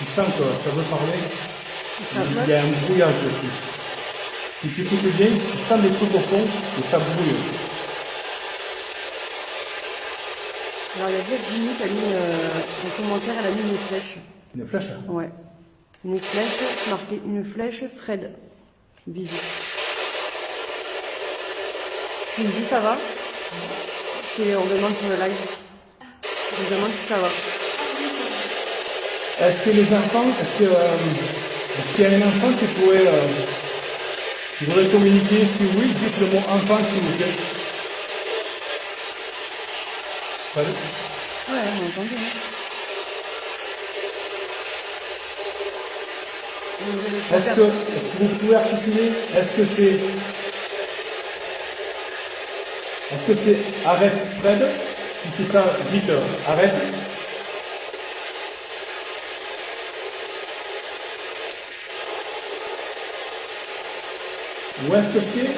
Tu sens que ça veut parler. Ça Il y a un brouillage dessus. Si tu écoutes bien, tu sens des trucs au fond et ça brouille. Alors, il y a Virginie qui a mis un commentaire, elle a mis une flèche. Une flèche. Ouais. Une flèche, marquée une flèche, Fred. Vivi. Tu me dis ça va? Et on demande sur le live. On demande si ça va. Est-ce que les enfants, est-ce qu'il y a un enfant qui voudrait communiquer? Si oui, dites le mot enfant s'il vous plaît. Salut. Ouais, on a entendu. Est-ce que vous pouvez articuler? Est-ce que c'est arrête Fred? Si c'est ça, dites arrête. Ou est-ce que c'est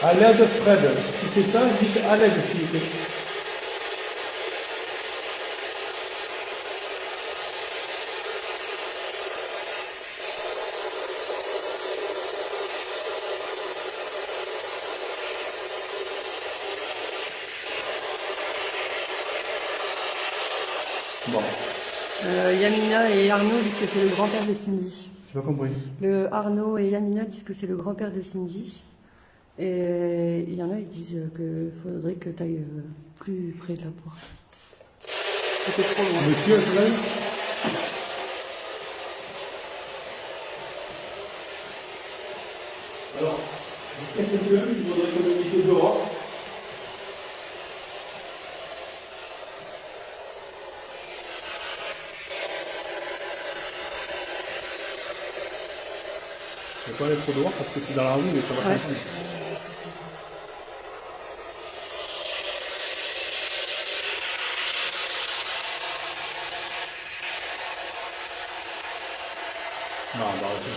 à l'aide Fred? Si c'est ça, dites à l'aide s'il vous plaît. Bon. Yamina et Arnaud disent que c'est le grand-père de Cindy. J'ai pas compris. Arnaud et Yamina disent que c'est le grand-père de Cindy. Et il y en a, ils disent qu'il faudrait que tu ailles plus près de la porte. C'était trop loin. Monsieur, là. Alors, est-ce qu'il y a quelqu'un qui voudrait communiquer dehors? Je ne vais pas aller trop dehors parce que c'est dans la rue, mais ça va s'entendre. Non, on va arrêter.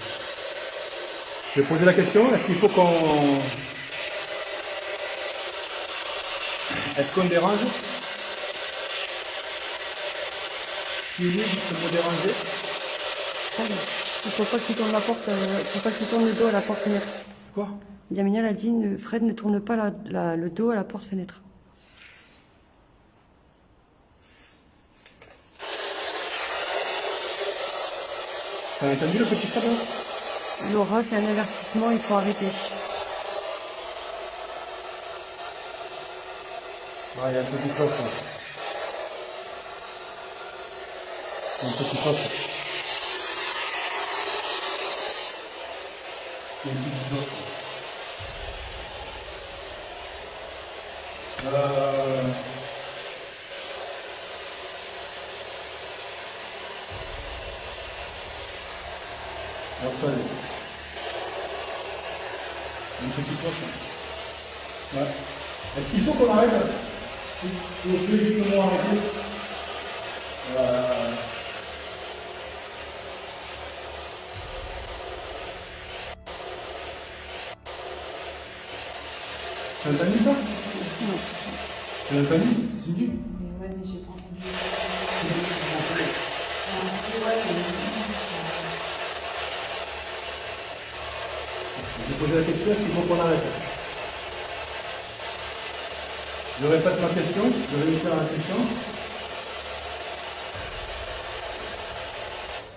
Je vais poser la question, est-ce qu'il faut qu'on... Est-ce qu'on dérange? Si oui, dites le mot déranger. Il ne faut pas que tu tournes la porte, il faut pas que tu tournes le dos à la porte fenêtre. Quoi? Yamina a dit, Fred ne tourne pas le dos à la porte fenêtre. T'as entendu le petit Fred? Laura, c'est un avertissement, il faut arrêter. Ah, il y a un petit cloche là. Il y a un petit cloche. Il y a une petite cloche. Alors ça, une petite cloche. Ouais. Est-ce qu'il faut qu'on arrête? Vous pouvez justement arrêter. T'as entendu ça? Non. T'as entendu, Cindy? Mais ouais, mais j'ai pas entendu. J'ai posé la question, est-ce qu'il faut qu'on arrête? Je répète ma question, je vais vous faire la question.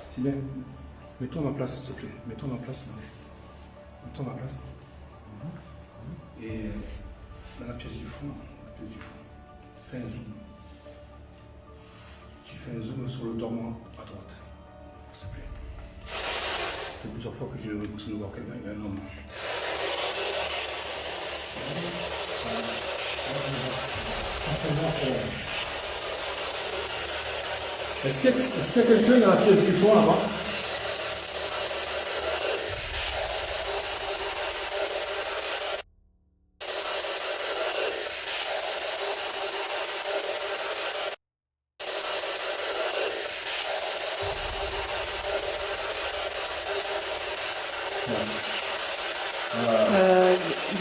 Sylvain, mets-toi à ma place, s'il te plaît. Mets-toi à ma place. Mets-toi à ma place. Et dans la pièce du fond, fais un zoom. Tu fais un zoom sur le dormant à droite, s'il te plaît. Ça fait plusieurs fois que j'ai besoin de voir quelqu'un, il y a un homme. Est-ce qu'il y a quelqu'un dans la pièce du fond là-bas?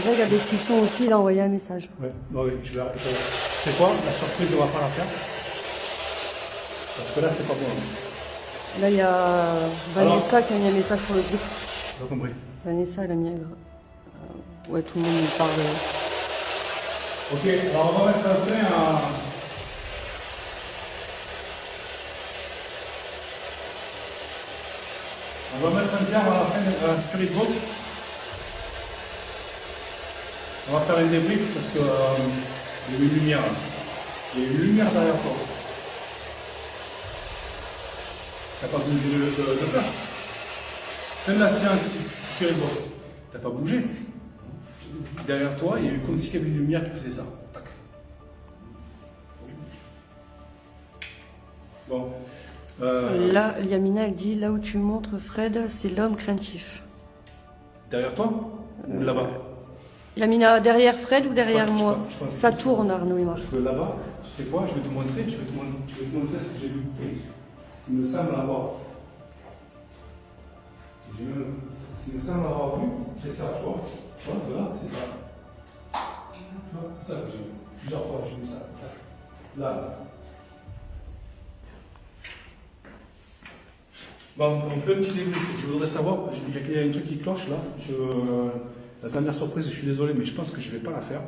Greg a des frissons aussi, il a envoyé un message. Ouais, bon, oui, je vais arrêter. C'est quoi? La surprise, on va pas la faire. Parce que là, c'est pas bon. Là, il y a Vanessa qui a mis un message sur le groupe. J'ai pas compris. Vanessa, elle a mis un... Ouais, tout le monde nous parle. Ok, alors on va mettre un frein à... On va mettre un terme à la fin de la Spirit Box. On va faire un débrief parce que il y a eu une lumière. Il y a eu une lumière derrière toi. T'as pas bougé de place. Fin de la séance Spirit Box. T'as pas bougé. Derrière toi, il y a eu comme si il y avait une lumière qui faisait ça. Tac. Bon. Là, Yamina, elle dit, là où tu montres Fred, c'est l'homme craintif. Derrière toi ou là-bas? Yamina, derrière Fred ou derrière Je moi? pense Ça que- tourne, Arnaud et moi. Parce que là-bas, tu sais quoi, je vais te montrer, je vais te montrer ce que j'ai vu. Il me semble avoir. Ce qui me semble avoir vu, c'est ça, tu vois. Tu vois, là, c'est ça. Tu vois, c'est ça que j'ai vu. Plusieurs fois, j'ai vu ça. Là. Bon, on fait un petit débrief. Je voudrais savoir, il y a un truc qui cloche là. La dernière surprise, je suis désolé, mais je pense que je ne vais pas la faire.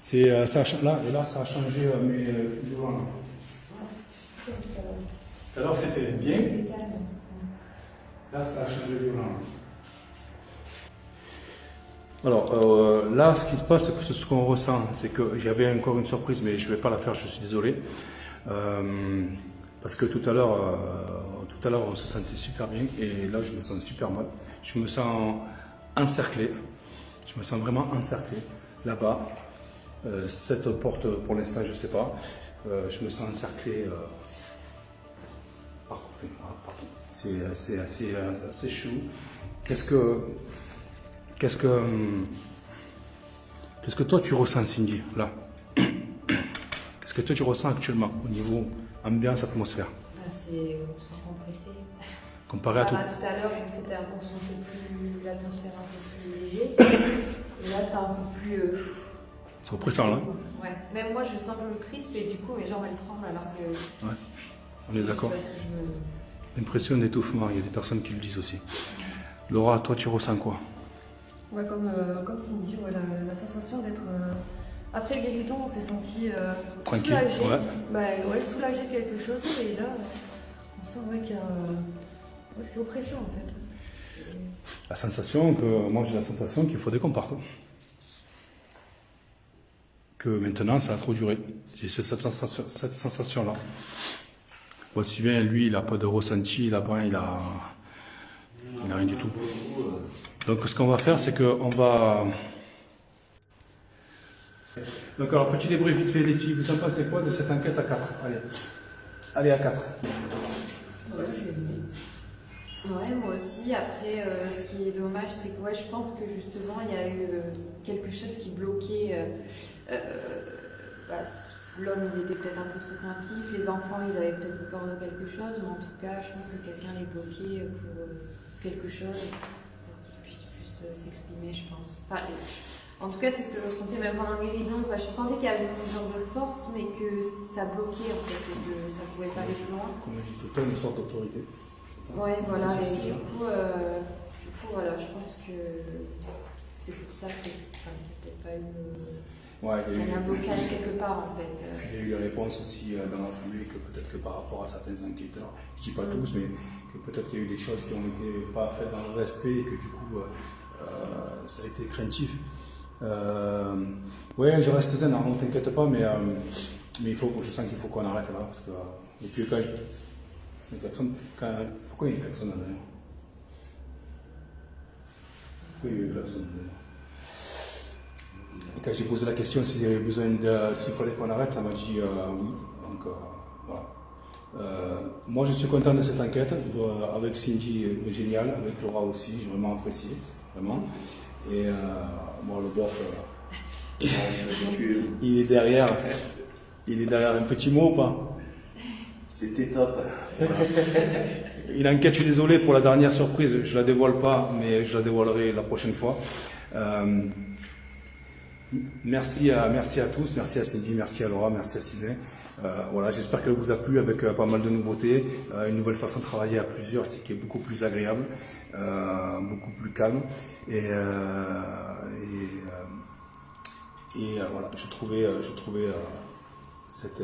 Ça a, là, et là, ça a changé mes violents. Tout à l'heure, c'était bien. Là, ça a changé violent. Alors, là, ce qui se passe, ce qu'on ressent, c'est que j'avais encore une surprise, mais je ne vais pas la faire, je suis désolé. Parce que tout à l'heure, on se sentait super bien, et là, je me sens super mal. Je me sens encerclé. Je me sens vraiment encerclé, là-bas. Cette porte, pour l'instant, je ne sais pas. Je me sens encerclé partout. C'est assez chaud. Qu'est-ce que toi tu ressens, Cindy, là? Qu'est-ce que toi tu ressens actuellement au niveau ambiance, atmosphère? On se sent compressé. Comparé à tout. Tout à l'heure, on sentait plus l'atmosphère un peu plus léger. Et là, c'est un peu plus. C'est oppressant, là? Ouais. Même moi, je sens que je crispe et du coup, mes jambes elles tremblent alors que. Ouais. On est d'accord. L'impression d'étouffement, il y a des personnes qui le disent aussi. Laura, toi tu ressens quoi? Ouais, comme Cindy, ouais, la sensation d'être... Après le guéridon, on s'est senti tranquille, soulagé. ouais. Ouais, soulagé de quelque chose. Et là, on sent qu'il y a... Ouais, c'est oppressant, en fait. La sensation que... Moi j'ai la sensation qu'il faudrait qu'on parte. Que maintenant ça a trop duré. C'est cette sensation-là. Aussi bien lui, il n'a pas de ressenti, là-bas, il a rien du tout. Donc ce qu'on va faire, c'est qu'on va... Donc alors, petit débrief vite fait les filles, vous en pensez quoi de cette enquête à 4? Allez à 4. Ouais, moi aussi. Après, ce qui est dommage, c'est que je pense que justement, il y a eu quelque chose qui bloquait. L'homme, il était peut-être un peu trop craintif. Les enfants, ils avaient peut-être peur de quelque chose. Mais en tout cas, je pense que quelqu'un les bloquait pour quelque chose, pour qu'ils puissent plus s'exprimer, je pense. Enfin, en tout cas, c'est ce que je ressentais même pendant le guéridon. Je sentais qu'il y avait une mesure de force, mais que ça bloquait en fait, et que ça ne pouvait pas aller plus loin. Comme on dit tout le temps, une sorte d'autorité. Ouais, voilà. Et du coup, voilà, je pense que c'est pour ça qu'il n'y a peut-être pas eu. Ouais, il y a eu un blocage quelque part en fait. Il y a eu des réponses aussi dans la foulée que peut-être que par rapport à certains enquêteurs, je ne dis pas tous, mais que peut-être qu'il y a eu des choses qui ont été pas faites dans le respect et que du coup ça a été craintif. Ouais, je reste zen, ne t'inquiète pas, mais je sens qu'il faut qu'on arrête là parce que et puis quand pourquoi il y a une personne là d'ailleurs? Pourquoi il y a une personne d'ailleurs? Et quand j'ai posé la question s'il fallait qu'on arrête, ça m'a dit oui. Donc voilà. Moi je suis content de cette enquête, avec Cindy génial, avec Laura aussi, j'ai vraiment apprécié, vraiment. Et moi le bof, il est derrière un petit mot ou pas? C'était top. Une enquête, je suis désolé pour la dernière surprise, je la dévoile pas, mais je la dévoilerai la prochaine fois. Merci à tous, merci à Cindy, merci à Laura, merci à Sylvain. Voilà, j'espère qu'elle vous a plu avec pas mal de nouveautés, une nouvelle façon de travailler à plusieurs, ce qui est beaucoup plus agréable, beaucoup plus calme. Et voilà, j'ai trouvé cette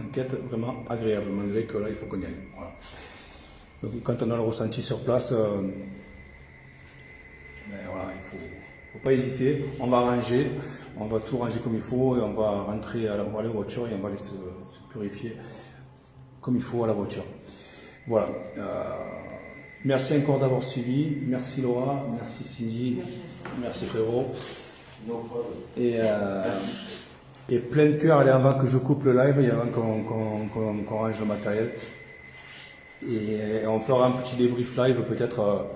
enquête vraiment agréable, malgré que là il faut qu'on y aille. Voilà. Donc, quand on a le ressenti sur place, voilà, il faut pas hésiter, on va ranger, on va tout ranger comme il faut et on va rentrer on va aller aux voitures et on va aller se purifier comme il faut à la voiture. Voilà. Merci encore d'avoir suivi, merci Laura, merci Cindy, merci frérot. Et plein de cœur, allez, avant que je coupe le live et avant qu'on range le matériel. Et on fera un petit débrief live peut-être en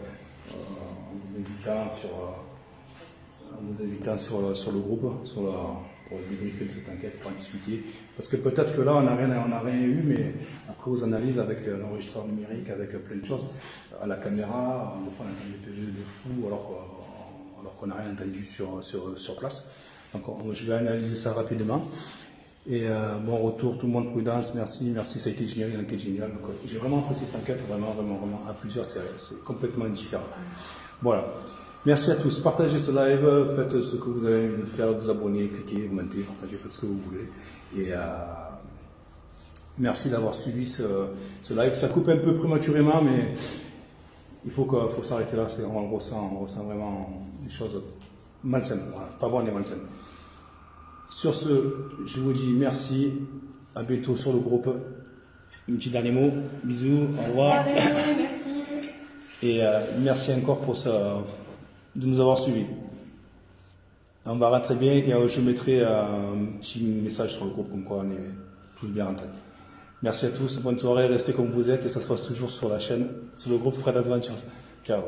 vous invitant sur le groupe, pour débriefer de cette enquête, pour en discuter. Parce que peut-être que là, on n'a rien eu, mais après aux analyses avec l'enregistreur numérique, avec plein de choses, à la caméra, on entend des PV de fou alors qu'on n'a rien entendu sur place. Donc je vais analyser ça rapidement. Et bon retour, tout le monde, prudence, merci, ça a été génial, une enquête géniale. Donc j'ai vraiment apprécié cette enquête, vraiment, à plusieurs, c'est complètement différent. Voilà. Merci à tous, partagez ce live, faites ce que vous avez envie de faire, vous abonnez, cliquez, commentez, partagez, faites ce que vous voulez. Et merci d'avoir suivi ce live. Ça coupe un peu prématurément, mais il faut s'arrêter là, on le ressent vraiment des choses malsaines, voilà, pas bonnes et malsaines. Sur ce, je vous dis merci, à bientôt sur le groupe. Un petit dernier mot, bisous, au revoir. Merci. Et merci encore de nous avoir suivis. On va rentrer bien et je mettrai un petit message sur le groupe comme quoi on est tous bien rentrés. Merci à tous, bonne soirée, restez comme vous êtes et ça se passe toujours sur la chaîne, sur le groupe Fred Adventures. Ciao.